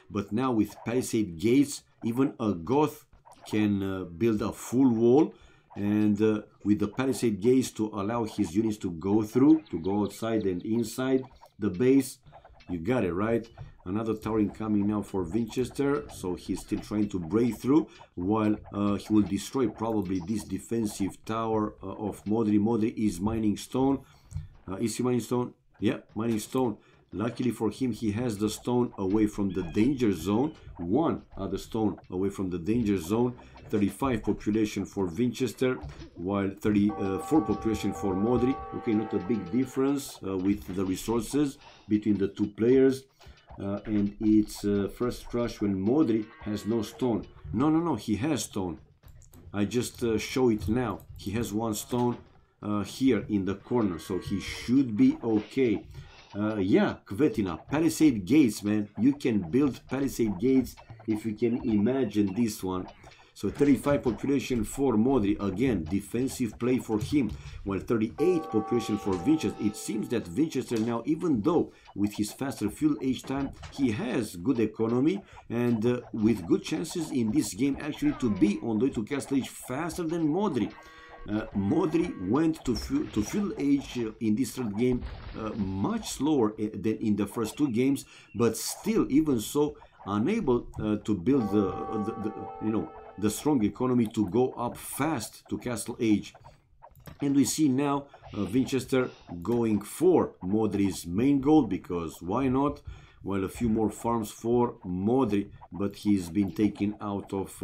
But now with palisade gates, even a Goth can build a full wall, and with the palisade gates to allow his units to go through, to go outside and inside the base. You got it, right? Another tower incoming now for Vinchester, so he's still trying to break through, while he will destroy probably this defensive tower of Modri. Modri is mining stone. Is he mining stone? Yeah, mining stone. Luckily for him, he has the stone away from the danger zone. One other stone away from the danger zone. 35 population for Vinchester, while 34 population for Modri. Okay, not a big difference with the resources between the two players. And it's first crush when Modri has no stone. No, he has stone. I just show it now. He has 1 stone here in the corner, so he should be okay. Yeah, Kvetina, palisade gates, man. You can build palisade gates if you can imagine this one. So 35 population for Modri, again, defensive play for him, while 38 population for Vinchester. It seems that Vinchester now, even though with his faster fuel age time, he has good economy and with good chances in this game actually to be on the way to castle age faster than Modri. Modri went to fuel age in this third game much slower than in the first 2 games, but still, even so, unable to build the strong economy to go up fast to castle age. And we see now Vinchester going for Modri's main goal, because why not? While a few more farms for Modri, but he's been taken out of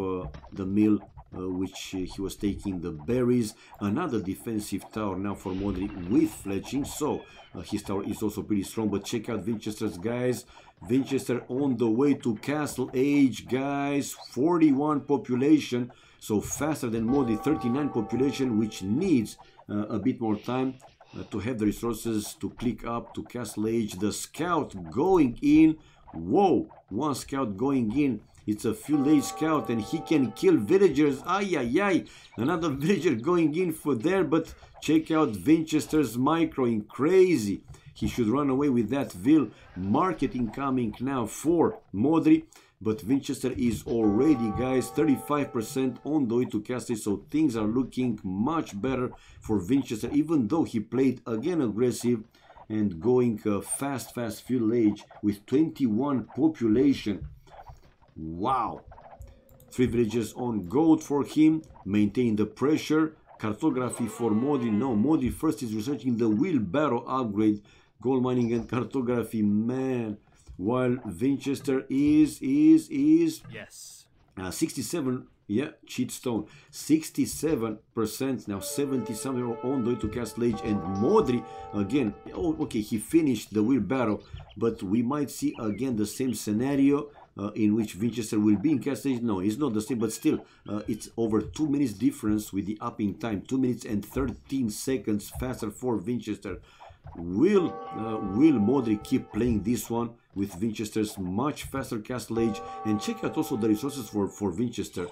the mill, which he was taking the berries. Another defensive tower now for Modri with fletching, so his tower is also pretty strong. But check out Vinchester's, guys. Vinchester on the way to castle age, guys. 41 population, so faster than Modri. 39 population, which needs a bit more time to have the resources to click up to castle age. The scout going in. Whoa, 1 scout going in. It's a fuel age scout and he can kill villagers. Ay. Another villager going in for there, but check out Vinchester's microing. Crazy. He should run away with that Vil. Marketing coming now for Modri, but Vinchester is already, guys, 35% on the way to castle, so things are looking much better for Vinchester, even though he played again aggressive and going fast fuel age with 21 population. Wow. 3 villages on gold for him. Maintain the pressure. Cartography for Modri. No, Modri first is researching the wheelbarrow upgrade. Gold mining and cartography, man. While Vinchester is yes, 67. Yeah, cheat stone. 67%, now 70 something on the way to castle age. And Modri again, oh, okay, he finished the wheelbarrow, but we might see again the same scenario in which Vinchester will be in castle age. No, it's not the same, but still it's over 2 minutes difference with the upping time. 2 minutes and 13 seconds faster for Vinchester. Will Modri keep playing this one with Vinchester's much faster castle age? And check out also the resources for Vinchester.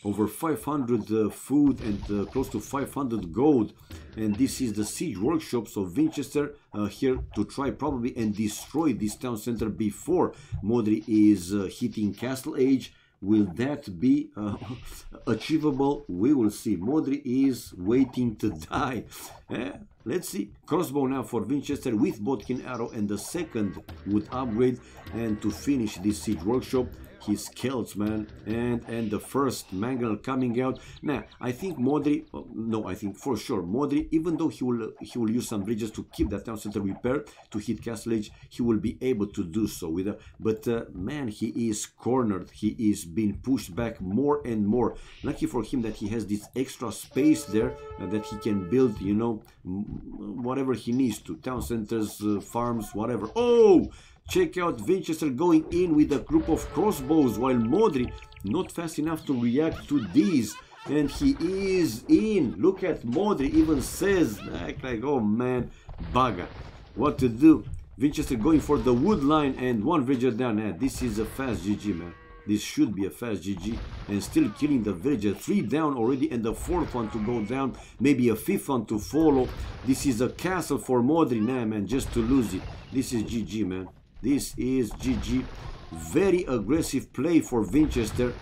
Over 500 food and close to 500 gold. And this is the siege workshop, so Vinchester here to try probably and destroy this town center before Modri is hitting castle age. Will that be achievable? We will see. Modri is waiting to die. Let's see. Crossbow now for Vinchester with Bodkin arrow and the second wood upgrade. And to finish this siege workshop, his scouts, man, and the first mangonel coming out. Now, I think Modri, no, I think for sure Modri, even though he will use some bridges to keep that town center repaired to hit Castle Age, he will be able to do so with a, but man, he is cornered. He is being pushed back more and more. Lucky for him that he has this extra space there that he can build, you know, whatever he needs to, town centers, farms, whatever. Oh! Check out Vinchester going in with a group of crossbows, while Modri not fast enough to react to these. And he is in. Look at Modri, even says, like, oh man, bugger. What to do? Vinchester going for the wood line and one villager down. This is a fast GG, man. This should be a fast GG. And still killing the villager. 3 down already and the 4th one to go down. Maybe a 5th one to follow. This is a castle for Modri. Nah, man, just to lose it. This is GG, man. This is GG. Very aggressive play for Vinchester.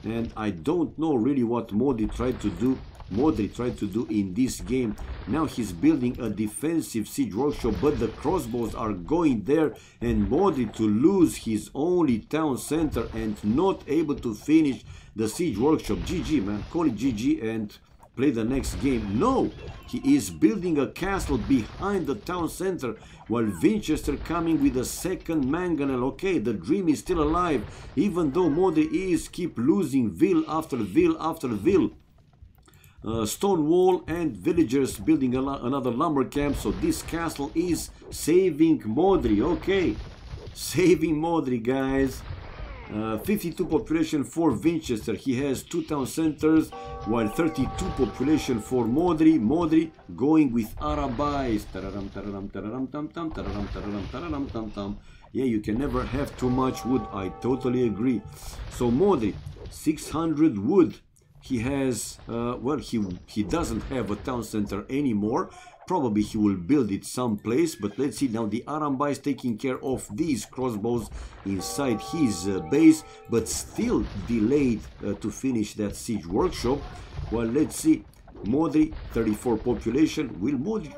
And I don't know really what Modri tried to do in this game. Now he's building a defensive siege workshop, but the crossbows are going there, and Modri to lose his only town center and not able to finish the siege workshop. GG, man. Call it GG and play the next game. No, he is building a castle behind the town center, while Vinchester coming with a second mangonel. Okay, the dream is still alive, even though Modri is keep losing ville after ville after ville. Stone wall and villagers building another lumber camp, so this castle is saving Modri. Okay, saving Modri, guys. 52 population for Vinchester. He has 2 town centers, while 32 population for Modri. Modri going with Arabais. Yeah, you can never have too much wood. I totally agree. So Modri, 600 wood. He has, well, he doesn't have a town center anymore. Probably he will build it someplace, but let's see now. The Aramba is taking care of these crossbows inside his base, but still delayed to finish that siege workshop. Well, let's see. Modri, 34 population. Will Modri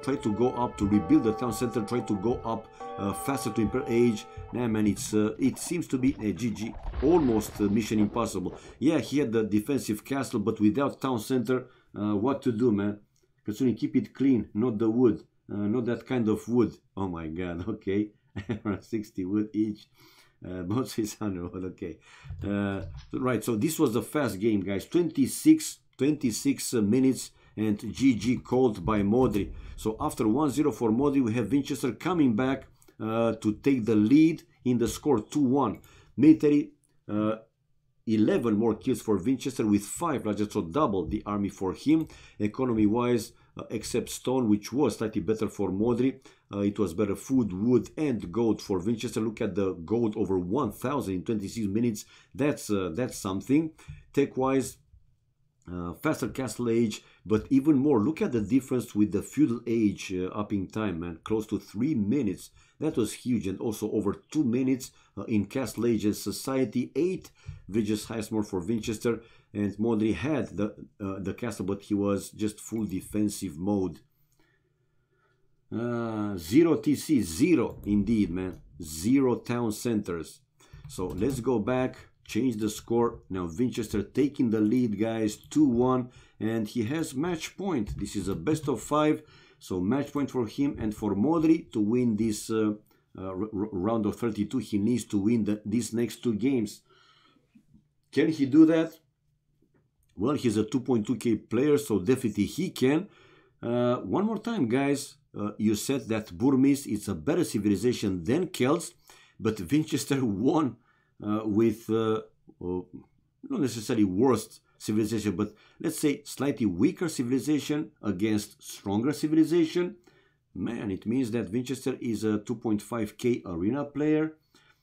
try to go up to rebuild the town center, try to go up faster to Imperial Age? Nah, man, it seems to be a GG. Almost mission impossible. Yeah, he had the defensive castle, but without town center, what to do, man? Considering keep it clean, not the wood, not that kind of wood. Oh my god, okay. 60 wood each, both 600 wood, okay. Right, so this was a fast game, guys. 26 minutes and GG called by Modri. So after 1-0 for Modri, we have Vinchester coming back to take the lead in the score 2-1. Military, 11 more kills for Vinchester with 5 larger, so double the army for him. Economy wise, except stone, which was slightly better for Modri. It was better food, wood and gold for Vinchester. Look at the gold, over 1000 in 26 minutes. That's something. Tech wise, faster castle age, but even more, look at the difference with the feudal age up in time, man. Close to 3 minutes. That was huge. And also over 2 minutes in castle age and society. 8 villages highest more for Vinchester, and Modri had the castle, but he was just full defensive mode. 0 TC, 0 indeed, man. 0 town centers. So let's go back, change the score. Now Vinchester taking the lead, guys, 2-1, and he has match point. This is a best of 5, so match point for him. And for Modri to win this round of 32, he needs to win these next 2 games. Can he do that? Well, he's a 2.2k player, so definitely he can. One more time, guys. You said that Burmese is a better civilization than Celts, but Vinchester won with not necessarily worst civilization, but let's say slightly weaker civilization against stronger civilization. Man, it means that Vinchester is a 2.5k arena player.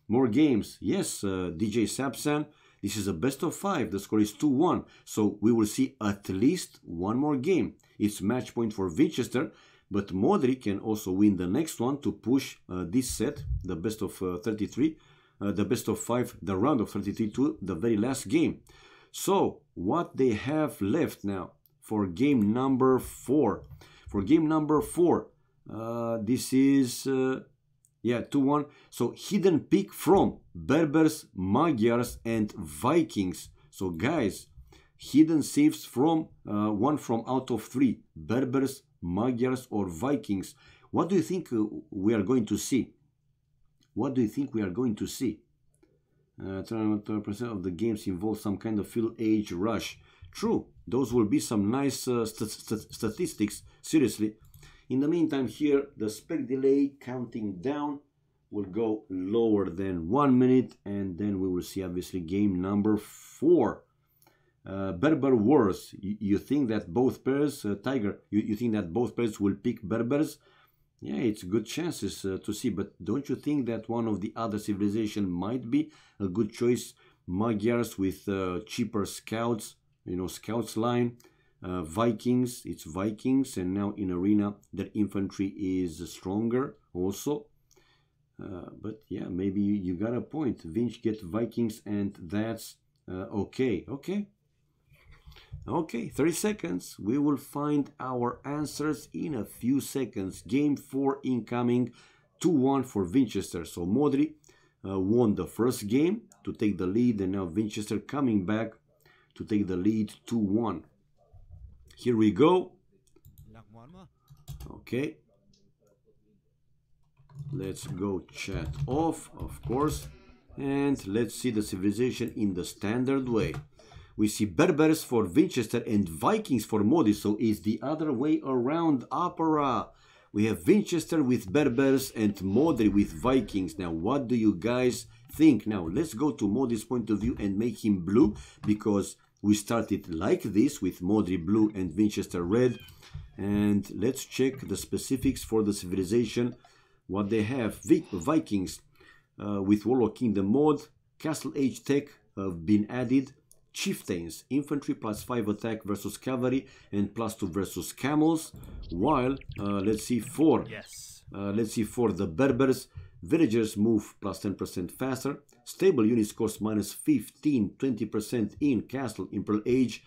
More games. Yes, DJ Sapsan. This is a best of 5. The score is 2-1. So we will see at least one more game. It's match point for Vinchester, but Modri can also win the next one to push this set, the best of 33, the best of 5, the round of 33 to the very last game. So what they have left now for game number 4. For game number 4, this is, yeah, 2-1. So hidden pick from Berbers, Magyars, and Vikings. So guys, hidden saves from 1 from out of 3. Berbers, Magyars, or Vikings. What do you think we are going to see? What do you think we are going to see? 20% of the games involve some kind of field age rush. True, those will be some nice statistics, seriously. In the meantime, here, the spec delay counting down will go lower than 1 minute, and then we will see, obviously, game number 4. Berber Wars. You think that both pairs, Tiger, you think that both pairs will pick Berbers? Yeah, it's good chances to see, but don't you think that one of the other civilization might be a good choice? Magyars with cheaper scouts, you know, scouts line. Vikings, it's Vikings, and now in arena their infantry is stronger also. But yeah, maybe you got a point. Vinch get Vikings, and that's okay. Okay, 30 seconds. We will find our answers in a few seconds. Game 4 incoming, 2-1 for Vinchester. So Modri won the first game to take the lead, and now Vinchester coming back to take the lead, 2-1. Here we go. Okay. Let's go chat off, of course. And let's see the civilization in the standard way. We see Berbers for Vinchester and Vikings for Modri, so it's the other way around, opera. We have Vinchester with Berbers and Modri with Vikings. Now, what do you guys think? Now, let's go to Modri's point of view and make him blue, because we started like this with Modri blue and Vinchester red. And let's check the specifics for the civilization, what they have. Vikings with Warlock Kingdom mode, Castle Age tech have been added. Chieftains, infantry +5 attack versus cavalry and +2 versus camels. While let's see for the Berbers, villagers move +10% faster. Stable units cost -15-20% in Castle Imperial Age.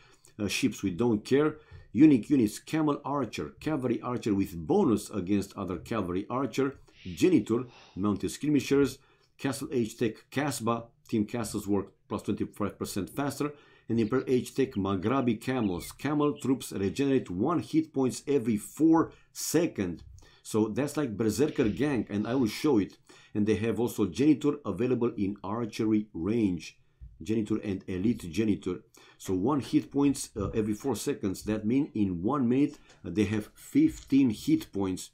Ships, we don't care. Unique units, camel archer, cavalry archer with bonus against other cavalry archer. Genitor, mounted skirmishers. Castle Age tech Casbah, team castles work +25% faster. And Imperial Age tech Maghrabi camels. Camel troops regenerate 1 hit points every 4 seconds. So that's like Berserker Gang, and I will show it. And they have also Genitor available in archery range. Genitor and Elite Genitor. So 1 hit points every 4 seconds. That means in 1 minute they have 15 hit points.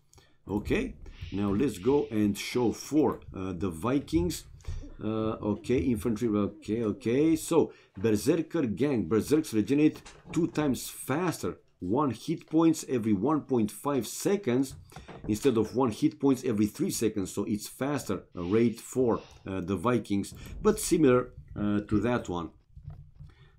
Okay, now let's go and show for the Vikings. Okay, infantry, okay. So Berserker Gang, Berserks regenerate 2 times faster. 1 hit points every 1.5 seconds instead of 1 hit points every 3 seconds. So it's faster rate for the Vikings, but similar to that one.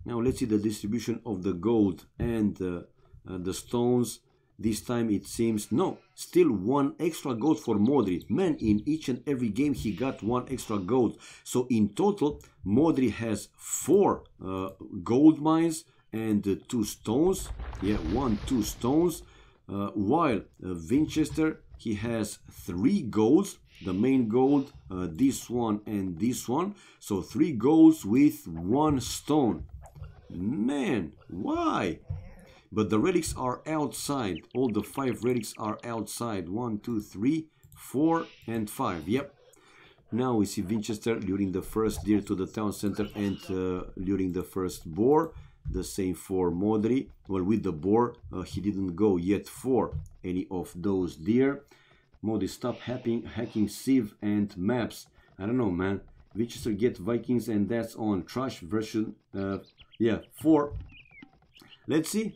Now let's see the distribution of the gold and the stones. This time it seems, no, still 1 extra gold for Modri. Man, in each and every game he got 1 extra gold. So in total, Modri has 4 gold mines and 2 stones. Yeah, 2 stones. While Vinchester, he has 3 golds. The main gold, this one and this one. So 3 golds with 1 stone. Man, why? But the relics are outside. All the 5 relics are outside. 1, 2, 3, 4, and 5. Yep. Now we see Vinchester luring the first deer to the town center and luring the first boar. The same for Modri. Well, with the boar, he didn't go yet for any of those deer. Modri, stop hacking Civ and maps. I don't know, man. Vinchester get Vikings, and that's on trash version. Yeah, 4. Let's see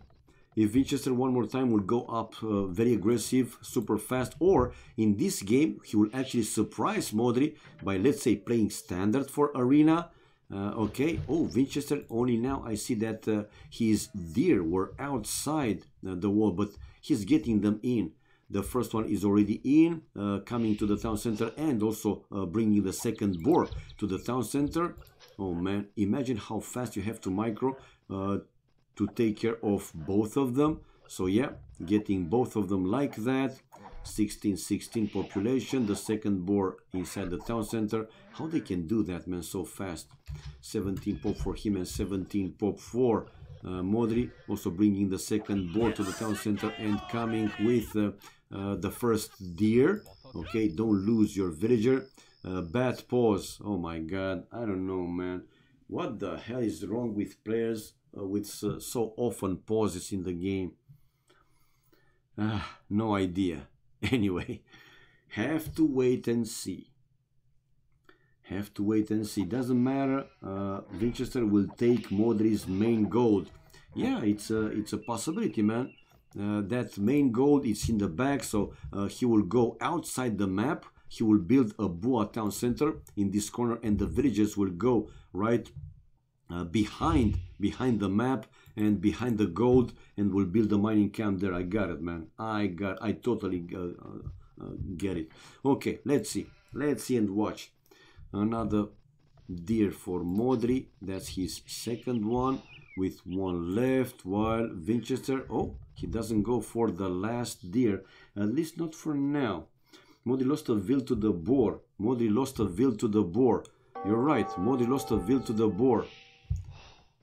if Vinchester one more time will go up very aggressive, super fast, or in this game he will actually surprise Modri by, let's say, playing standard for arena. Okay, oh, Vinchester, only now I see that his deer were outside the wall, but he's getting them in. The first one is already in, coming to the town center, and also bringing the second boar to the town center. Oh man, imagine how fast you have to micro to take care of both of them. So yeah, getting both of them like that. 16 population, the second boar inside the town center. How they can do that, man, so fast? 17 pop for him and 17 pop for Modri, also bringing the second boar to the town center and coming with the first deer. Okay, don't lose your villager. Bad pause. Oh my god, I don't know, man. What the hell is wrong with players with so often pauses in the game? No idea. Anyway, have to wait and see. Have to wait and see. Doesn't matter. Vinchester will take Modri's main gold. Yeah, it's a possibility, man. That main gold is in the back, so he will go outside the map. He will build a Bua town center in this corner, and the villagers will go right behind the map and behind the gold, and will build a mining camp there. I got it, man. I totally get it. Okay, let's see and watch. Another deer for Modri. That's his second one with one left, while Vinchester, oh, he doesn't go for the last deer, at least not for now. Modri lost a will to the boar. Modri lost a will to the boar. You're right, Modri lost a will to the boar.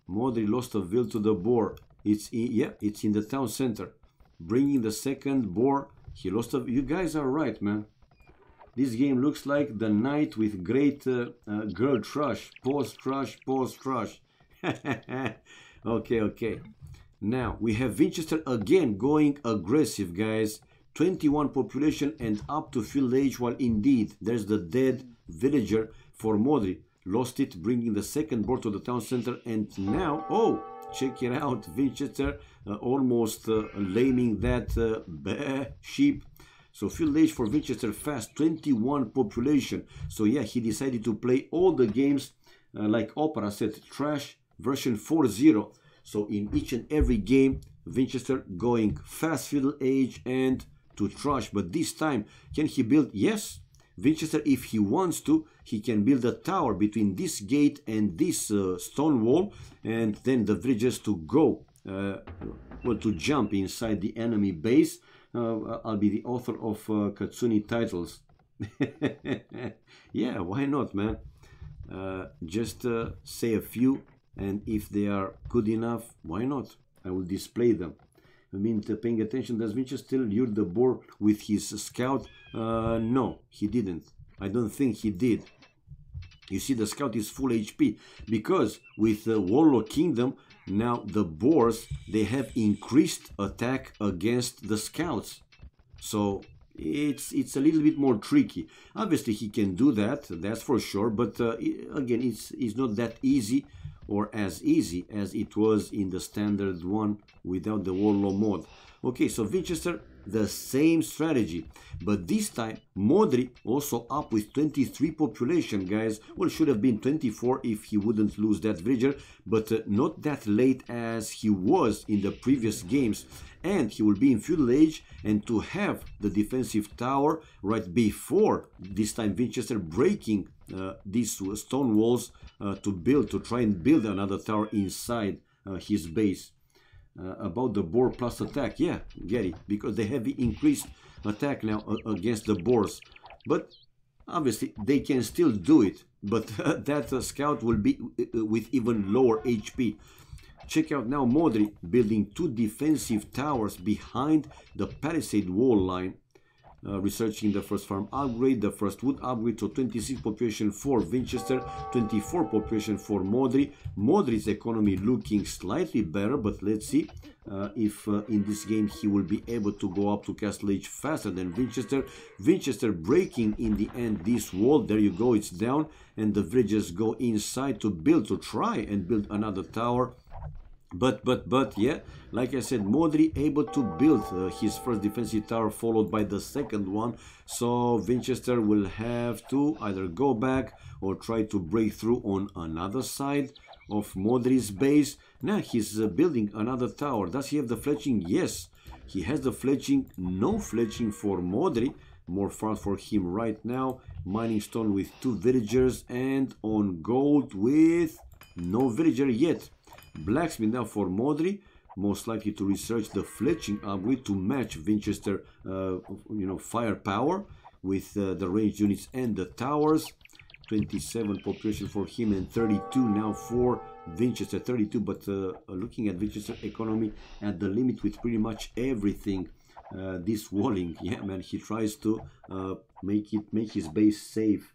Modri lost a will to the boar. It's in the town center. Bringing the second boar. He lost a... You guys are right, man. This game looks like the night with great girl trash. Pause trash, pause trash. Okay. Now, we have Vinchester again going aggressive, guys. 21 population and up to field age, while indeed there's the dead villager for Modri. Lost it, bringing the second board to the town center, and now, oh, check it out, Vinchester almost laming that sheep. So field age for Vinchester fast, 21 population. So yeah, he decided to play all the games like Opera said, trash version 4.0. So in each and every game, Vinchester going fast field age and to trash. But this time, can he build? Yes, Vinchester, if he wants to, he can build a tower between this gate and this stone wall, and then the villagers to go, well, to jump inside the enemy base. I'll be the author of Katsuni titles. Yeah, why not, man? Just say a few, and if they are good enough, why not? I will display them. I mean, paying attention, does Vinchester still lure the boar with his scout? No, he didn't. I don't think he did. You see, the scout is full HP, because with Warlock Kingdom, now the boars, they have increased attack against the scouts. So it's a little bit more tricky. Obviously, he can do that, that's for sure, but again, it's not that easy, or as easy as it was in the standard one without the Warlock mod. Okay, so Vinchester, the same strategy, but this time Modri also up with 23 population, guys. Well, should have been 24 if he wouldn't lose that villager, but not that late as he was in the previous games, and he will be in feudal age, and to have the defensive tower right before this time Vinchester breaking these stone walls to try and build another tower inside his base. About the boar plus attack, yeah, get it, because they have increased attack now against the boars, but obviously they can still do it, but that scout will be with even lower HP. Check out now Modri building 2 defensive towers behind the palisade wall line, researching the first farm upgrade, the first wood upgrade. So 26 population for Vinchester, 24 population for Modri. Modri's economy looking slightly better, but let's see if in this game he will be able to go up to castle age faster than Vinchester. Vinchester breaking in the end this wall. There you go, it's down, and the villagers go inside to try and build another tower. But yeah, like I said, Modri able to build his first defensive tower, followed by the second one. So Vinchester will have to either go back or try to break through on another side of Modri's base. Now he's building another tower. Does he have the fletching? Yes, he has the fletching. No fletching for Modri. More farm for him right now. Mining stone with 2 villagers, and on gold with no villager yet. Blacksmith now for Modri. most likely to research the fletching upgrade to match Vinchester, firepower with the ranged units and the towers. 27 population for him and 32 now for Vinchester. 32, but looking at Vinchester economy at the limit with pretty much everything. This walling, yeah, man, he tries to make his base safe.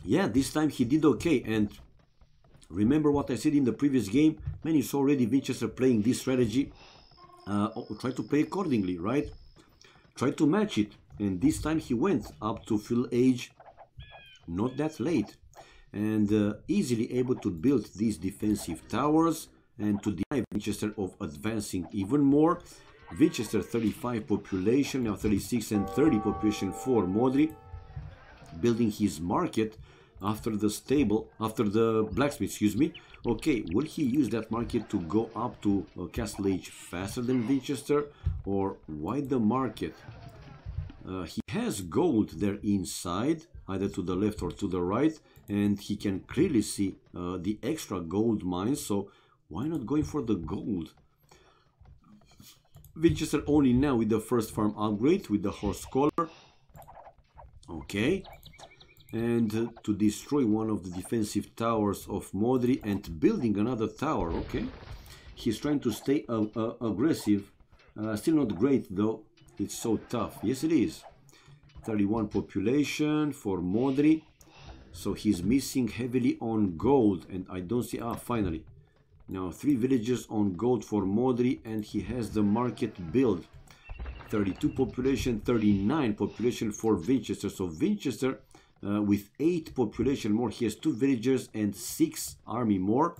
Yeah, this time he did okay. And remember what I said in the previous game, man, you saw already Vinchester playing this strategy. Try to play accordingly, right? Try to match it. And this time he went up to full age, not that late, and easily able to build these defensive towers and to deny Vinchester of advancing even more. Vinchester 35 population, now 36 and 30 population for Modri, building his market after the blacksmith, excuse me. Okay, will he use that market to go up to Castle Age faster than Vinchester, or why the market? He has gold there inside, either to the left or to the right, and he can clearly see the extra gold mines, so why not going for the gold? Vinchester only now with the first farm upgrade with the horse collar. Okay, and to destroy one of the defensive towers of Modri and building another tower. Okay, he's trying to stay aggressive. Still not great though. It's so tough. Yes, it is. 31 population for Modri. So he's missing heavily on gold. And I don't see... Ah, finally. Now 3 villages on gold for Modri. And he has the market build. 32 population, 39 population for Vinchester. So Vinchester with 8 population more. He has 2 villagers and 6 army more.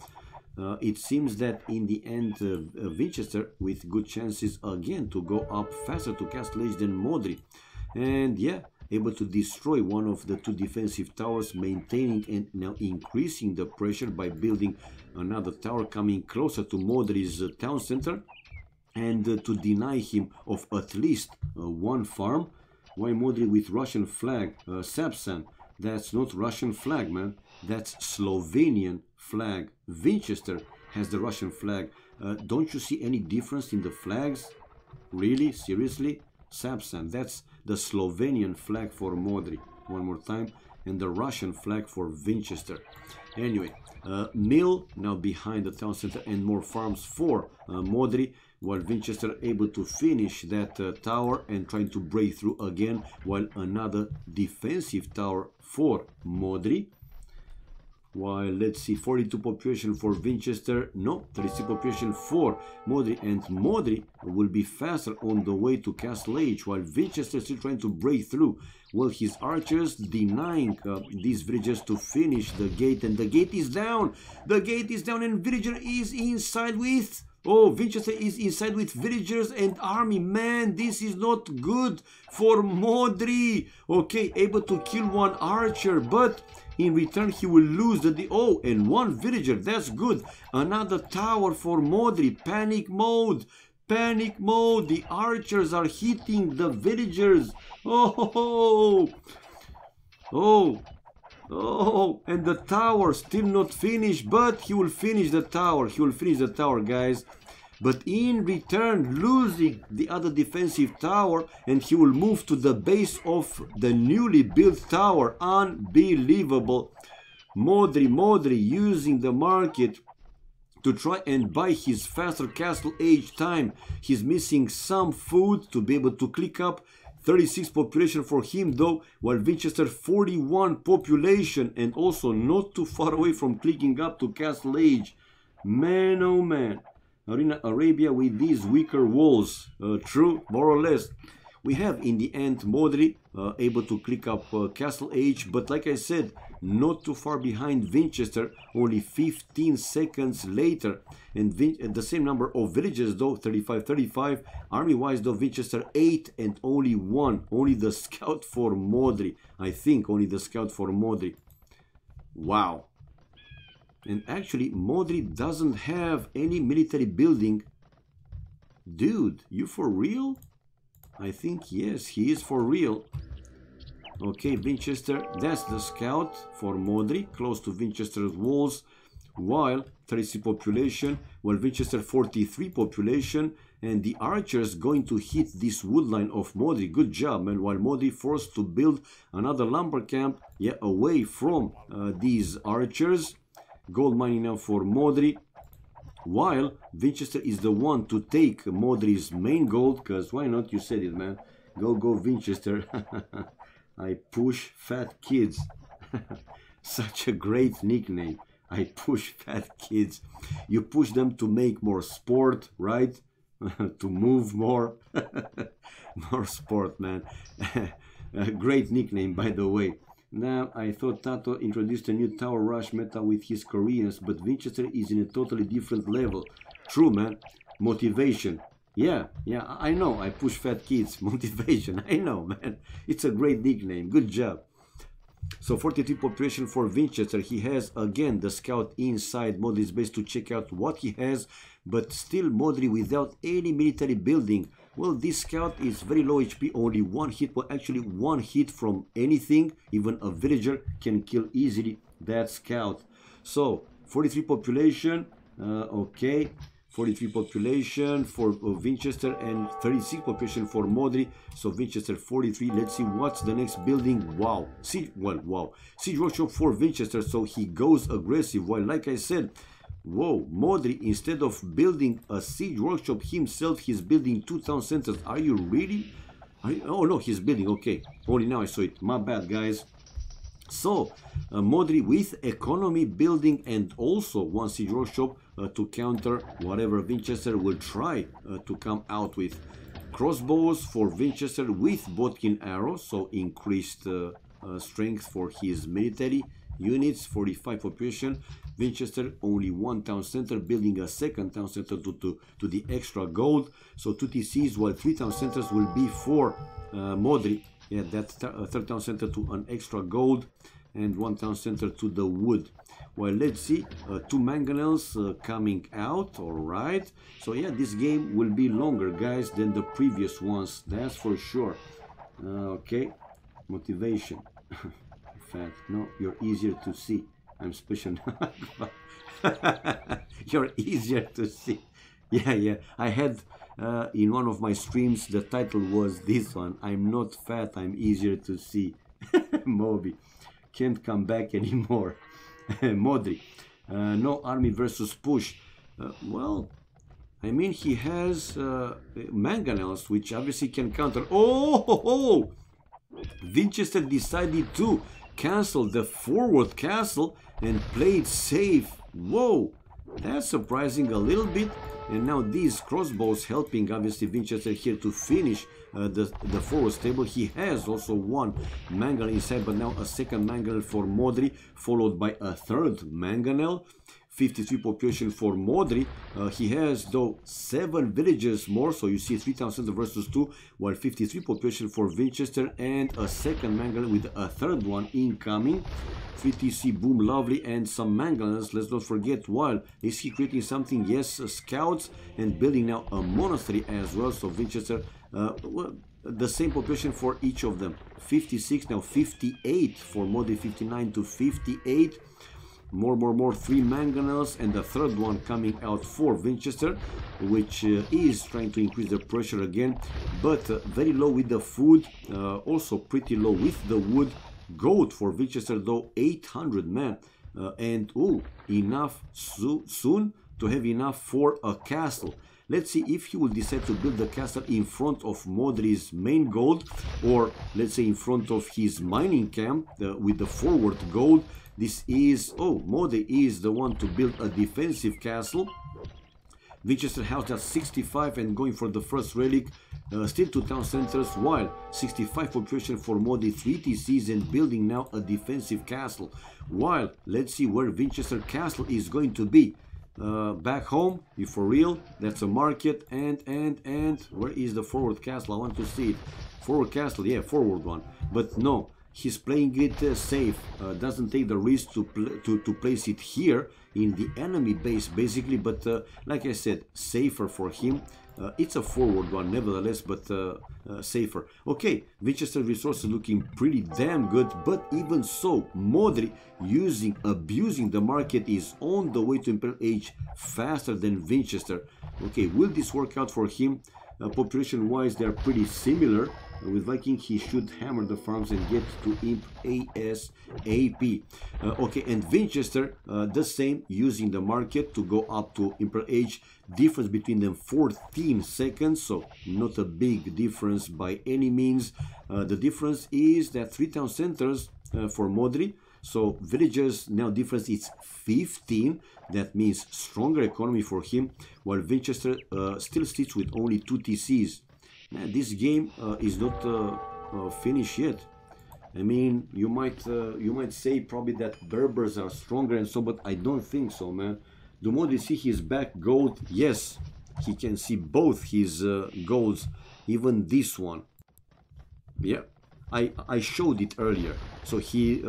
It seems that in the end Vinchester with good chances again to go up faster to Castle Age than Modri, and yeah, able to destroy one of the 2 defensive towers, maintaining and now increasing the pressure by building another tower coming closer to Modri's town center, and to deny him of at least 1 farm. Why Modri with Russian flag? Sapsan, that's not Russian flag, man, that's Slovenian flag. Vinchester has the Russian flag. Don't you see any difference in the flags? Really? Seriously? Sapsan, that's the Slovenian flag for Modri. One more time. And the Russian flag for Vinchester. Anyway, mill now behind the town center and more farms for Modri, while Vinchester able to finish that tower and trying to break through again, while another defensive tower for Modri. While, let's see, 42 population for Vinchester, no, 36 population for Modri, and Modri will be faster on the way to Castle Age, while Vinchester is still trying to break through. Well, his archers denying these villagers to finish the gate, and the gate is down! The gate is down and villager is inside with... Oh, Vinchester is inside with villagers and army. Man, this is not good for Modri. Okay, able to kill 1 archer, but in return he will lose the... Oh, and 1 villager, that's good. Another tower for Modri. Panic mode. Panic mode. The archers are hitting the villagers. Oh, oh, oh, and the tower still not finished, but he will finish the tower. He will finish the tower, guys. But in return, losing the other defensive tower, and he will move to the base of the newly built tower. Unbelievable. Modri using the market to try and buy his faster Castle Age time. He's missing some food to be able to click up. 36 population for him though, while Vinchester 41 population, and also not too far away from clicking up to Castle Age. Man, oh man. Arena Arabia with these weaker walls. True, more or less. We have in the end Modri able to click up Castle Age, but like I said, not too far behind Vinchester, only 15 seconds later. And the same number of villages though, 35. Army wise though, Vinchester 8 and only 1. Only the scout for Modri. I think only the scout for Modri. Wow. And actually Modri doesn't have any military building. Dude, you for real? I think yes, he is for real. Okay, Vinchester, that's the scout for Modri, close to Vinchester's walls. while 36 population, while Vinchester 43 population, and the archers going to hit this wood line of Modri. Good job, man. While Modri forced to build another lumber camp, yeah, away from these archers. Gold mining now for Modri, while Vinchester is the one to take Modri's main gold, because why not? You said it, man. Go Vinchester. I push fat kids. Such a great nickname. I push fat kids. You push them to make more sport, right? To move more. More sport, man. A great nickname, by the way. Now, I thought Tato introduced a new tower rush meta with his Koreans, but Vinchester is in a totally different level. True, man. Motivation. Yeah, I know. I push fat kids. Motivation. I know, man. It's a great nickname. Good job. So 43 population for Vinchester. He has again the scout inside Modri's base to check out what he has, but still Modri without any military building. Well, this scout is very low HP, only one hit. Well, actually one hit from anything, even a villager can kill easily that scout. So 43 population, okay. 43 population for Vinchester and 36 population for Modri. So Vinchester 43. Let's see what's the next building. Wow. Siege workshop for Vinchester. So he goes aggressive. While, like I said, whoa, Modri, instead of building a siege workshop himself, he's building 2 town centers. Are you really? Oh no, he's building. Okay. Only now I saw it. My bad, guys. So Modri with economy building and also one siege workshop to counter whatever Vinchester will try to come out with. Crossbows for Vinchester with Botkin arrows, so increased strength for his military units. 45 population. Vinchester only 1 town center, building a 2nd town center to the extra gold. So 2 TCs, while 3 town centers will be for Modri. Yeah, that 3rd town center to an extra gold and 1 town center to the wood. Well, let's see, 2 mangonels coming out. All right. So yeah, this game will be longer, guys, than the previous ones. That's for sure. Okay. Motivation. Fat. No, you're easier to see. I'm special. You're easier to see. Yeah. I had in one of my streams, the title was this one. I'm not fat, I'm easier to see. Moby. Can't come back anymore. Modri. No army versus push. Well, I mean, he has mangonels, which obviously can counter. Oh! Vinchester decided to cancel the forward castle and play it safe. Whoa! That's surprising a little bit. And now these crossbows helping obviously Vinchester here to finish the forward stable. He has also 1 mangonel inside, but now a 2nd mangonel for Modri, followed by a 3rd mangonel. 53 population for Modri. He has though 7 villages more, so you see 3,000 versus 2, while 53 population for Vinchester and a 2nd mangonel with a 3rd one incoming. 3 TC, boom, lovely, and some mangonels. Let's not forget, while is he creating something? Yes, scouts, and building now a monastery as well. So Vinchester, well, the same population for each of them. 56, now 58 for Modri, 59 to 58. More 3 mangonels and the 3rd one coming out for Vinchester, which is trying to increase the pressure again, but very low with the food, also pretty low with the wood. Gold for Vinchester though, 800, man, and enough soon to have enough for a castle. Let's see if he will decide to build the castle in front of Modri's main gold, or let's say in front of his mining camp with the forward gold. This is, Modri is the one to build a defensive castle. Vinchester house at 65 and going for the first relic. Still 2 town centers, while 65 population for Modri, 3 TCs, and building now a defensive castle. While let's see where Vinchester castle is going to be. Back home, if for real, that's a market. And where is the forward castle? I want to see it. Forward castle, yeah, forward one. But no, he's playing it safe, doesn't take the risk to place it here in the enemy base basically, but like I said, safer for him. It's a forward one nevertheless, but safer. Okay, Vinchester resources looking pretty damn good, but even so, Modri abusing the market is on the way to Imperial Age faster than Vinchester. Okay, will this work out for him? Population wise, they are pretty similar. With Viking, he should hammer the farms and get to Imp ASAP. Okay, and Vinchester, the same, using the market to go up to Imperial Age. Difference between them 14 seconds, so not a big difference by any means. The difference is that 3 town centers for Modri. So villagers now difference is 15. That means stronger economy for him, while Vinchester still sits with only 2 TCs. Now, this game is not finished yet. I mean, you might say probably that Berbers are stronger and so, but I don't think so, man. Do Modri see his back gold? Yes, he can see both his golds, even this one. Yeah, I showed it earlier. So he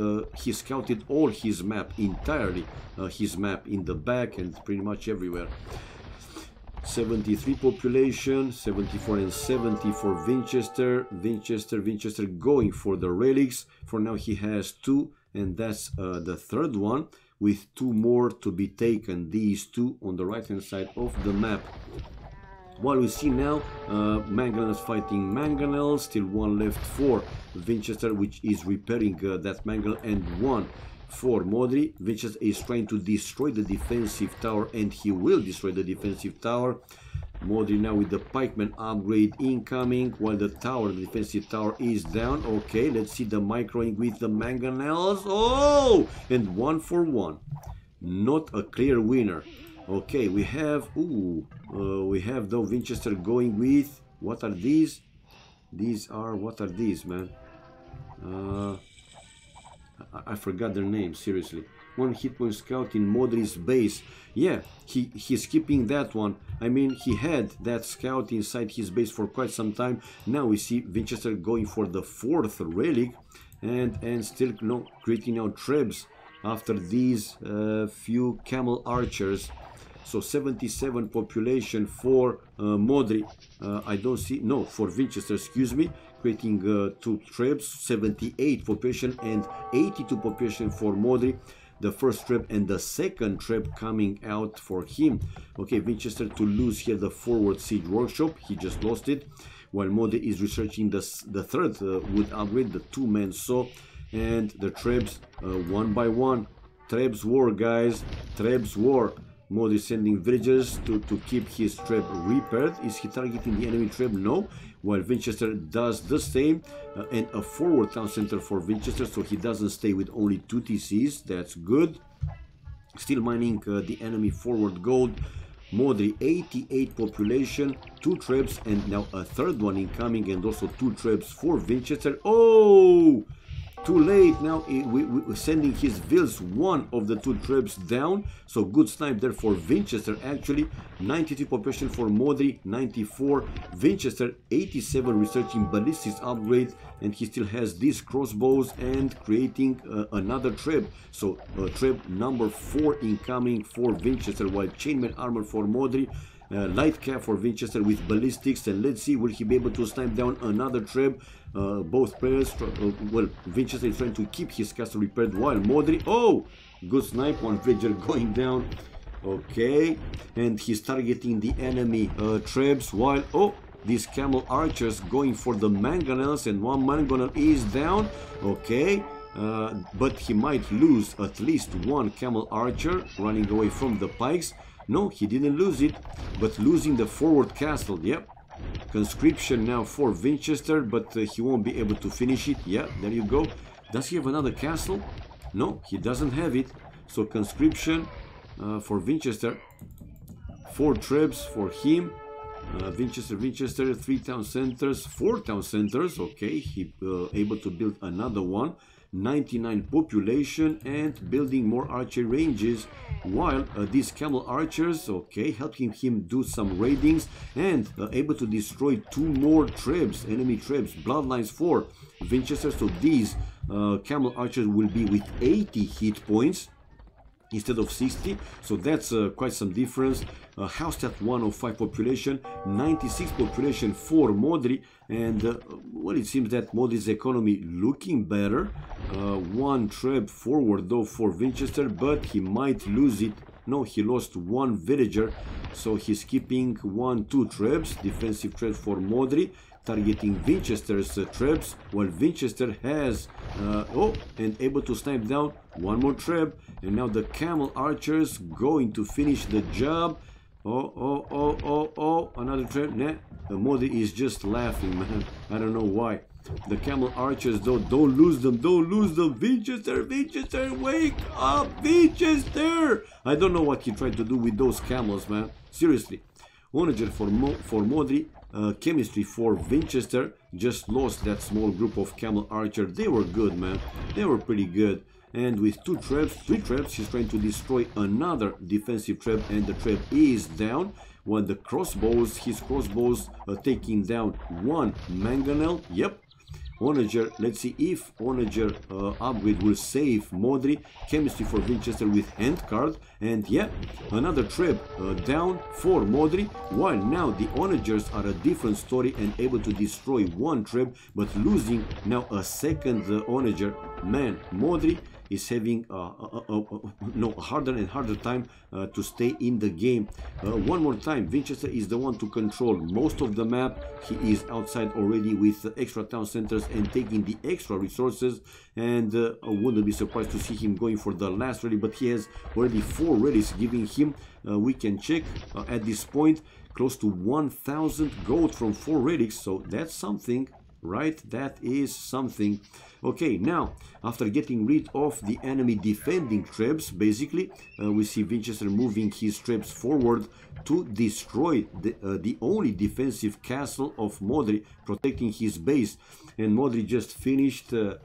scouted all his map entirely, his map in the back and pretty much everywhere. 73 population, 74 and 70 for Vinchester. Vinchester going for the relics. For now he has 2, and that's the third one, with 2 more to be taken. These 2 on the right hand side of the map. While we see now Mangonels fighting Mangonels, still 1 left for Vinchester, which is repairing that Mangonel, and 1 for Modri. Vinchester is trying to destroy the defensive tower, and he will destroy the defensive tower. Modri now with the pikeman upgrade incoming, while the defensive tower is down. Okay, let's see the microing with the Mangonels. Oh, and 1 for 1. Not a clear winner. Okay, we have though Vinchester going with, what are these? What are these, man? I forgot their name, seriously. 1 hit point scout in Modri's base. Yeah, he's keeping that one. I mean, he had that scout inside his base for quite some time. Now we see Vinchester going for the 4th relic, and still creating out trebs after these few camel archers. So 77 population for Modri. I don't see, no, for Vinchester, excuse me, creating 2 trebs, 78 population and 82 population for Modri. The first treb and the second treb coming out for him. Okay, Vinchester to lose here the forward siege workshop. He just lost it. While Modri is researching the third wood upgrade, the 2-man saw, and the trebs 1 by 1. Trebs war, guys. Trebs war. Modri sending villagers to keep his treb repaired. Is he targeting the enemy treb? No. While Vinchester does the same, and a forward town center for Vinchester, so he doesn't stay with only 2 TCs. That's good. Still mining the enemy forward gold. Modri 88 population, 2 trebs, and now a third one incoming, and also 2 trebs for Vinchester. Oh! Too late now, we're sending his vills, 1 of the 2 trebs down. So good snipe there for Vinchester actually. 92 population for Modri, 94. Vinchester 87 researching ballistics upgrade, and he still has these crossbows and creating another treb. So treb number 4 incoming for Vinchester, while chainmail armor for Modri. Light cap for Vinchester with ballistics, and let's see, will he be able to snipe down another treb? Both players, well, Vinchester is trying to keep his castle repaired, while Modri, oh, good snipe, 1 villager going down. Okay, and he's targeting the enemy trebs, while, oh, these camel archers going for the mangonels, and 1 mangonel is down. Okay, but he might lose at least 1 camel archer running away from the pikes. No, he didn't lose it, but losing the forward castle. Yep. Conscription now for Vinchester, but he won't be able to finish it. Yeah, there you go. Does he have another castle? No, he doesn't have it. So conscription for Vinchester. 4 trebs for him. Vinchester, 3 town centers, 4 town centers. Okay, he able to build another one. 99 population and building more archer ranges, while these camel archers, okay, helping him do some raidings, and able to destroy 2 more trebs, enemy trebs, bloodlines for Vinchester. So these camel archers will be with 80 hit points instead of 60, so that's quite some difference. House at 105 population, 96 population for Modri, and well, it seems that Modri's economy looking better. One treb forward though for Vinchester, but he might lose it. No, he lost one villager, so he's keeping 2 trebs, defensive trebs for Modri, targeting Vinchester's trebs, while Vinchester has and able to snipe down one more treb, and now the camel archers going to finish the job. Another treb. Nah, Modri is just laughing, man. I don't know why. The camel archers though, don't lose them, Vinchester, wake up, Vinchester! I don't know what he tried to do with those camels, man. Seriously. Onager for Modri, chemistry for Vinchester, just lost that small group of camel archer. They were good, man. They were pretty good. And with 3 trebs, he's trying to destroy another defensive treb, and the treb is down. While the crossbows, his crossbows taking down 1 mangonel. Yep. Onager, let's see if Onager upgrade will save Modri. Chemistry for Vinchester with hand card, and yeah, another treb down for Modri. While now the Onagers are a different story and able to destroy 1 treb, but losing now a second Onager. Man, Modri is having a harder and harder time to stay in the game. One more time, Vinchester is the one to control most of the map. He is outside already with extra town centers and taking the extra resources, and I wouldn't be surprised to see him going for the last rally, but he has already 4 rallies giving him, we can check at this point, close to 1000 gold from 4 relics, so that's something. Right, that is something. Okay, now after getting rid of the enemy defending trebs, basically we see Vinchester moving his trebs forward to destroy the only defensive castle of Modri, protecting his base. And Modri just finished the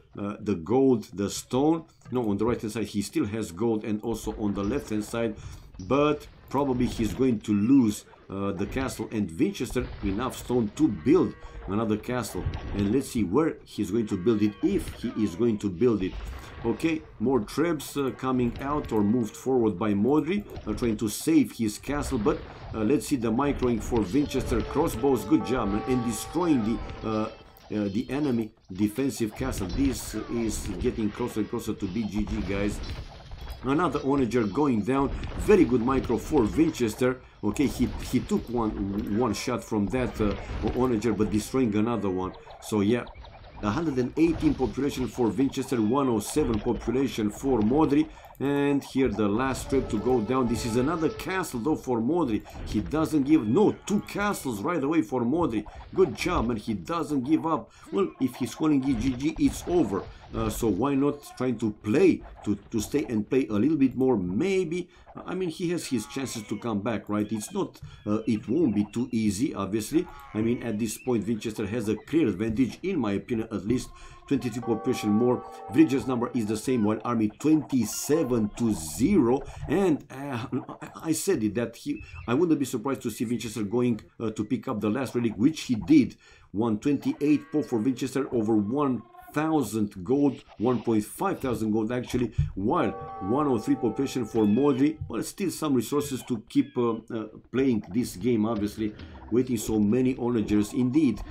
gold, the stone. No, on the right hand side he still has gold, and also on the left hand side, but probably he's going to lose the castle, and Vinchester enough stone to build another castle. And let's see where he's going to build it, if he is going to build it. Okay, more trebs coming out or moved forward by Modri, trying to save his castle, but let's see the microing for Vinchester. Crossbows, good job, man, and destroying the enemy defensive castle. This is getting closer and closer to BGG, guys. Another Onager going down. Very good micro for Vinchester. Okay, he took one shot from that Onager, but destroying another one. So yeah, 118 population for Vinchester, 107 population for Modri. And here the last trip to go down. This is another castle though for Modri. He doesn't give, no, 2 castles right away for Modri. Good job, and he doesn't give up. Well, if he's calling it GG, it's over. So why not trying to play, to stay and play a little bit more? Maybe, I mean, he has his chances to come back, right? It's not, it won't be too easy, obviously. I mean, at this point, Vinchester has a clear advantage, in my opinion, at least. 22 population more. Villagers number is the same, while army 27-0. And I said it, that I wouldn't be surprised to see Vinchester going to pick up the last relic, which he did. 128 pop for Vinchester, over 1,000 gold, 1,500 gold actually, while 103 population for Modri. Well, still some resources to keep playing this game, obviously. Waiting so many onagers. Indeed,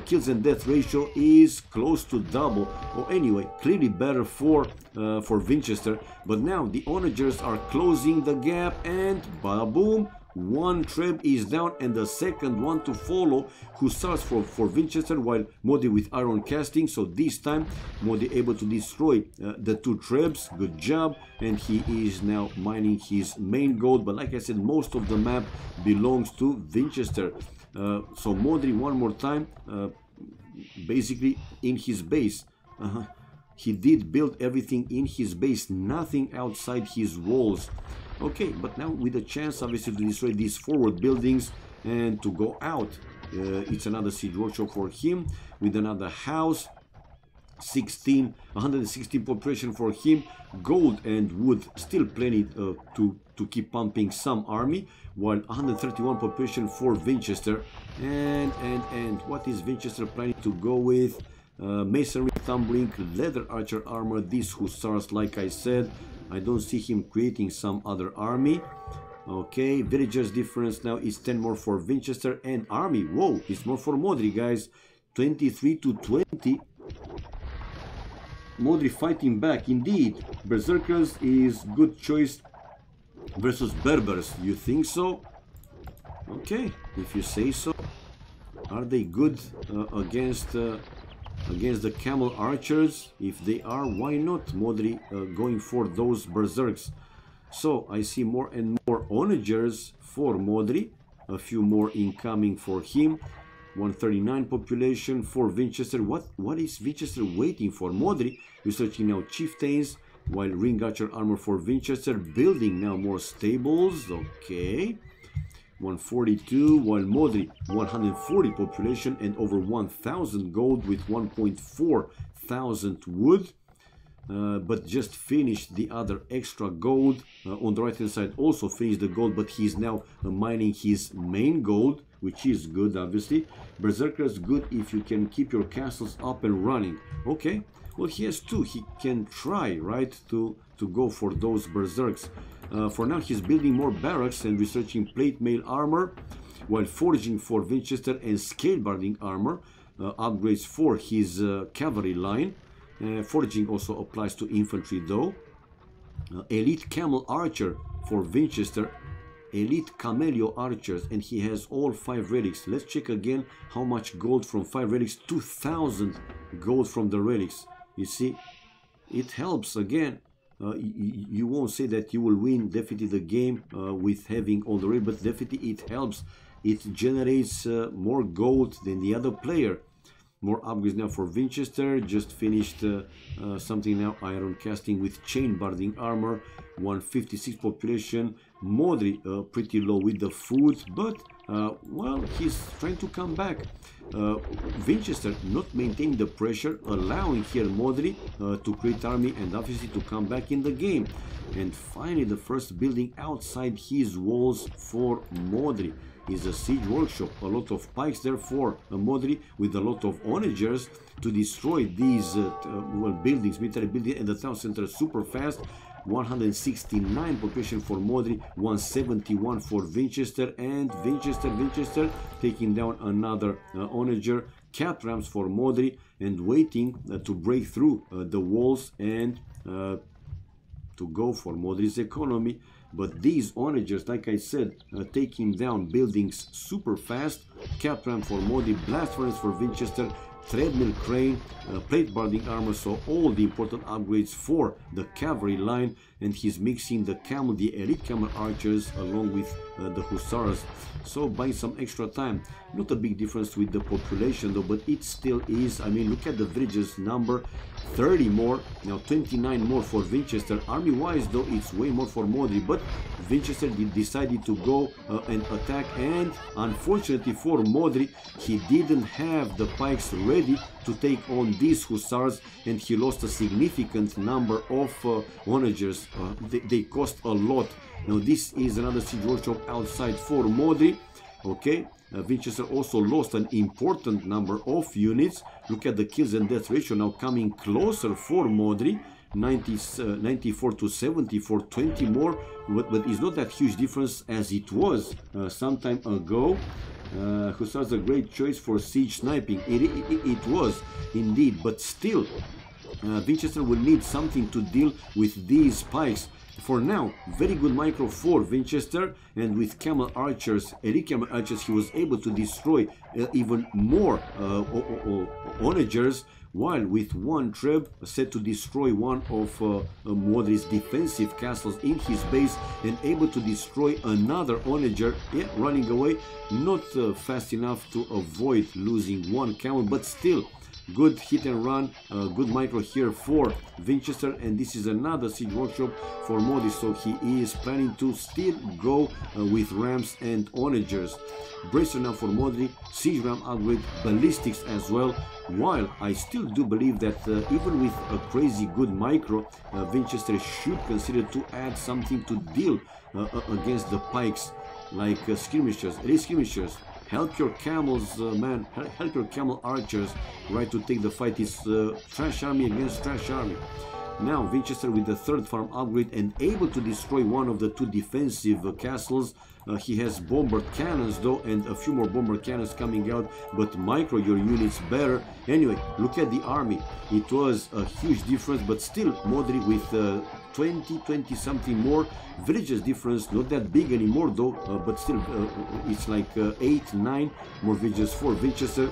kills and death ratio is close to double. Or anyway, clearly better for Vinchester. But now the onagers are closing the gap, and bada boom, 1 treb is down, and the second one to follow, who starts for Vinchester, while Modri with iron casting. So this time Modri able to destroy the 2 trebs. Good job, and he is now mining his main gold. But like I said, most of the map belongs to Vinchester. So Modri one more time, basically in his base. He did build everything in his base, nothing outside his walls. Okay, but now with a chance obviously to destroy these forward buildings and to go out. It's another siege roadshow for him with another house. 116 population for him. Gold and wood still plenty to keep pumping some army, while 131 population for Vinchester. And what is Vinchester planning to go with? Masonry, tumbling, leather archer armor, these hussars, like I said, I don't see him creating some other army. Okay, villagers difference now is 10 more for Vinchester, and army, whoa, it's more for Modri, guys. 23 to 20. Modri fighting back, indeed. Berserkers is good choice versus Berbers, you think so? Okay, if you say so. Are they good against the camel archers? If they are, why not Modri going for those berserks? So I see more and more onagers for Modri, a few more incoming for him. 139 population for Vinchester. What is Vinchester waiting for? Modri researching now chieftains, while ring archer armor for Vinchester, building now more stables. Okay, 142, while Modri 140 population and over 1,000 gold with 1.4 thousand wood. But just finished the other extra gold. On the right hand side also finished the gold, but he's now mining his main gold, which is good, obviously. Berserkers good if you can keep your castles up and running. Okay, well, he has two. He can try, right, to go for those berserks. For now he's building more barracks and researching plate mail armor, while forging for Vinchester and scale barding armor, upgrades for his cavalry line. Forging also applies to infantry though. Elite camel archer for Vinchester, elite camelio archers, and he has all 5 relics. Let's check again how much gold from 5 relics. 2,000 gold from the relics. You see, it helps again. You won't say that you will win definitely the game with having all the relics, but definitely it helps. It generates more gold than the other player. More upgrades now for Vinchester. Just finished something now, iron casting with chain barding armor. 156 population. Modri pretty low with the food, but well, he's trying to come back. Vinchester not maintaining the pressure, allowing here Modri to create army and obviously to come back in the game. And finally the first building outside his walls for Modri is a siege workshop. A lot of pikes there for Modri, with a lot of onagers to destroy these well, buildings, military buildings, and the town center super fast. 169 population for Modri, 171 for Vinchester, and Vinchester taking down another onager. Cap ramps for Modri, and waiting to break through the walls and to go for Modri's economy. But these onagers, like I said, taking down buildings super fast. Cap ramp for Modri, blast furnace for Vinchester, treadmill crane, plate barding armor, so all the important upgrades for the cavalry line. And he's mixing the camel, the elite camel archers, along with the hussars, so buying some extra time. Not a big difference with the population though, but it still is. I mean, look at the villagers number, 30 more, now 29 more for Vinchester. Army wise though, it's way more for Modri, but Vinchester decided to go and attack, and unfortunately for Modri, he didn't have the pikes ready to take on these hussars, and he lost a significant number of onagers. They cost a lot. Now this is another siege workshop outside for Modri. Okay, Vinchester also lost an important number of units. Look at the kills and death ratio now coming closer for Modri. 94 to 74, 20 more, but it's not that huge difference as it was some time ago. Hussars a great choice for siege sniping. It was indeed, but still Vinchester will need something to deal with these pikes. For now, very good micro for Vinchester, and with camel archers, elite camel archers, he was able to destroy even more onagers, while with one treb set to destroy one of Modri's defensive castles in his base, and able to destroy another onager, running away, not fast enough to avoid losing one camel, but still good hit and run, good micro here for Vinchester. And this is another siege workshop for Modri, so he is planning to still go with rams and onagers. Bracer now for Modri, siege ram upgrade, ballistics as well, while I still do believe that even with a crazy good micro, Vinchester should consider to add something to deal against the pikes, like skirmishers, elite skirmishers. Help your camels, man. Help your camel archers, right, to take the fight. It's trash army against trash army. Now Vinchester with the third farm upgrade and able to destroy one of the two defensive castles. He has bomber cannons though, and a few more bomber cannons coming out, but micro your units better. Anyway, look at the army. It was a huge difference, but still Modri with 20 something more. Villages difference not that big anymore though, but still it's like 8, 9 more villages for Vinchester.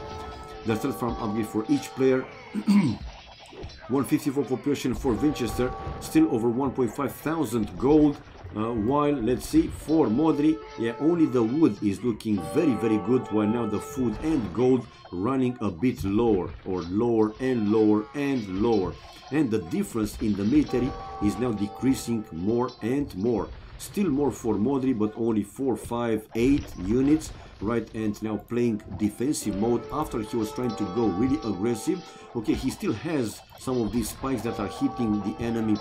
The third farm upgrade for each player. 154 population for Vinchester, still over 1.5 thousand gold. While let's see for Modri, yeah, only the wood is looking very good, while now the food and gold running a bit lower, or lower and lower and lower, and the difference in the military is now decreasing more and more. Still more for Modri, but only 4, 5, 8 units, right? And now playing defensive mode after he was trying to go really aggressive. Okay, he still has some of these spikes that are hitting the enemy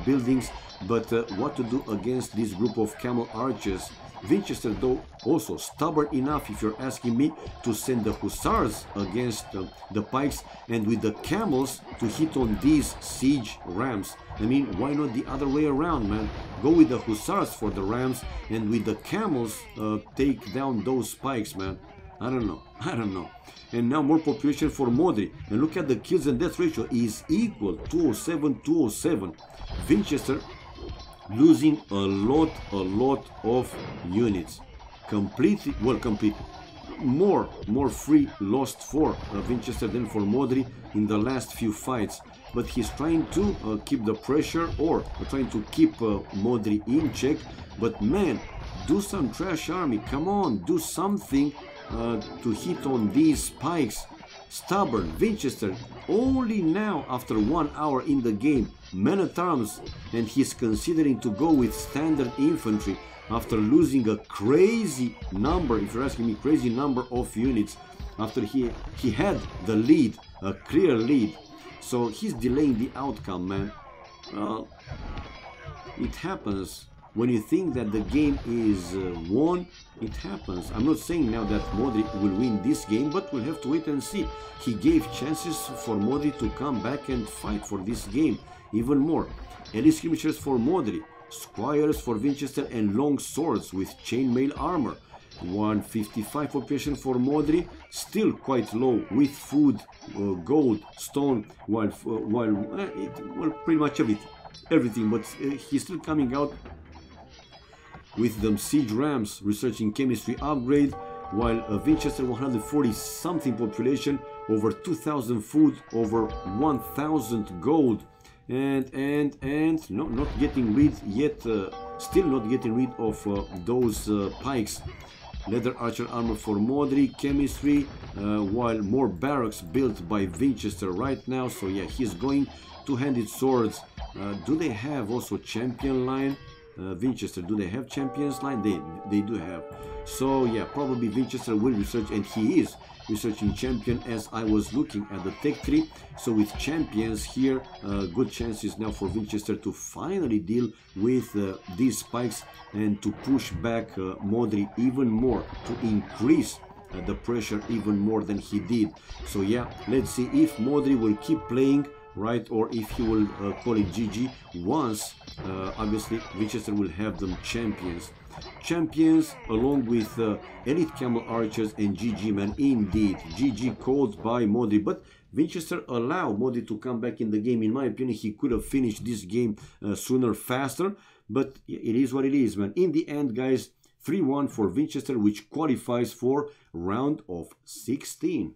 buildings, but what to do against this group of camel archers? Vinchester though also stubborn enough, if you're asking me, to send the hussars against the pikes, and with the camels to hit on these siege rams. I mean, why not the other way around, man? Go with the hussars for the rams, and with the camels take down those spikes, man. I don't know. And now more population for Modri, and look at the kills and death ratio is equal, 207. Vinchester losing a lot of units. Completely more free lost for Vinchester than for Modri in the last few fights, but he's trying to keep the pressure, or trying to keep Modri in check. But man, do some trash army, come on, do something to hit on these spikes. Stubborn Vinchester only now after 1 hour in the game, man-at-arms, and he's considering to go with standard infantry after losing a crazy number, if you're asking me, crazy number of units after he had the lead, a clear lead. So he's delaying the outcome, man. It happens. When you think that the game is won, it happens. I'm not saying now that Modri will win this game, but we'll have to wait and see. He gave chances for Modri to come back and fight for this game even more. Elite skirmishers for Modri, squires for Vinchester, and long swords with chainmail armor. 155 population for Modri, still quite low with food, gold, stone, while pretty much everything, but he's still coming out with them siege rams, researching chemistry upgrade, while Vinchester 140 something population, over 2,000 food, over 1,000 gold, and no, not getting rid yet, still not getting rid of those pikes. Leather archer armor for Modri, chemistry, while more barracks built by Vinchester right now. So yeah, he's going two-handed swords. Do they have also champion line? Vinchester, do they have champions line? They do have. So yeah, probably Vinchester will research, and he is researching champion as I was looking at the tech tree. So with champions here, good chances now for Vinchester to finally deal with these spikes and to push back Modri even more, to increase the pressure even more than he did. So yeah, let's see if Modri will keep playing, right, or if he will call it GG once obviously Vinchester will have them champions along with elite camel archers, and GG, man, indeed GG called by Modri. But Vinchester allowed Modri to come back in the game. In my opinion, he could have finished this game sooner, faster, but it is what it is, man. In the end, guys, 3-1 for Vinchester, which qualifies for round of 16.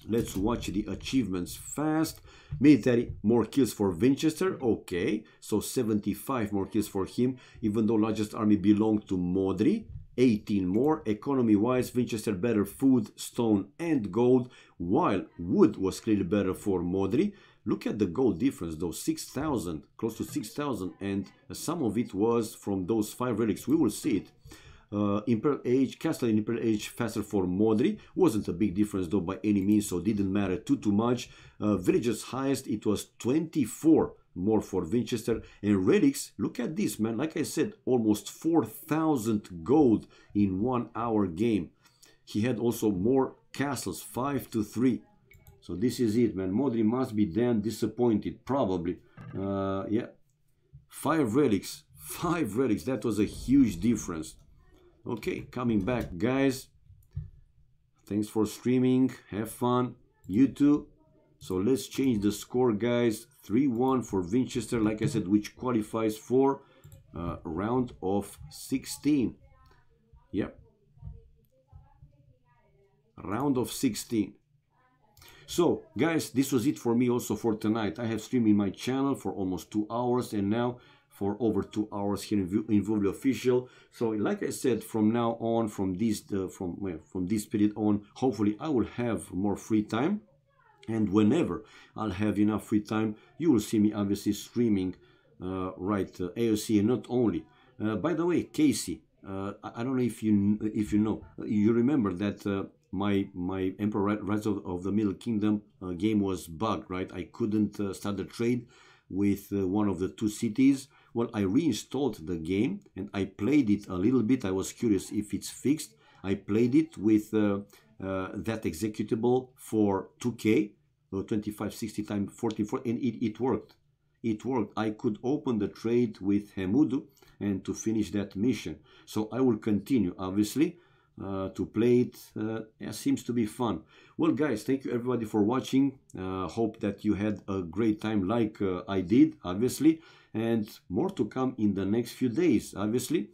Let's watch the achievements fast. Military, more kills for Vinchester. Okay, so 75 more kills for him, even though largest army belonged to Modri. 18 more. Economy wise, Vinchester better food, stone and gold, while wood was clearly better for Modri. Look at the gold difference though, 6,000, close to 6,000, and some of it was from those 5 relics. We will see it. Imperial Age, Castle in Imperial Age faster for Modri. Wasn't a big difference though by any means, so didn't matter too much. Villages highest, it was 24 more for Vinchester. And relics, look at this, man, like I said, almost 4,000 gold in 1 hour game. he had also more castles, 5-3. So this is it, man. Modri must be damn disappointed, probably. Yeah, 5 relics, 5 relics. That was a huge difference. Okay, coming back, guys. Thanks for streaming. Have fun. You too. So let's change the score, guys. 3-1 for Vinchester, like I said, which qualifies for round of 16. Yep. Round of 16. So, guys, this was it for me also for tonight. I have streamed in my channel for almost 2 hours, and now for over 2 hours here in Vubli Official. So, like I said, from now on, from this period on, hopefully I will have more free time. And whenever I'll have enough free time, you will see me obviously streaming AOC, and not only. By the way, Casey, I don't know if you know, you remember that my Emperor Rise of the Middle Kingdom game was bugged, right? I couldn't start the trade with one of the 2 cities. Well, I reinstalled the game and I played it a little bit. I was curious if it's fixed. I played it with that executable for 2K, 2560 times 44, and it worked. It worked. I could open the trade with Hemudu and to finish that mission. So I will continue, obviously, to play it. Yeah, seems to be fun. Well, guys, thank you everybody for watching. Hope that you had a great time like I did, obviously, and more to come in the next few days, obviously,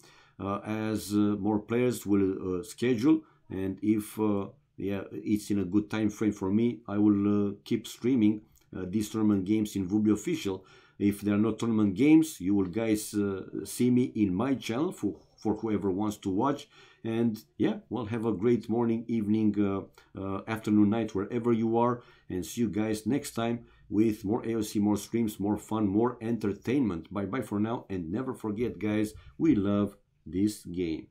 as more players will schedule, and if yeah, it's in a good time frame for me, I will keep streaming these tournament games in Vubli Official. If there are no tournament games, you will guys see me in my channel for whoever wants to watch. And yeah, well, have a great morning, evening, afternoon, night, wherever you are, and see you guys next time with more AOC, more streams, more fun, more entertainment. Bye bye for now, and never forget, guys, we love this game.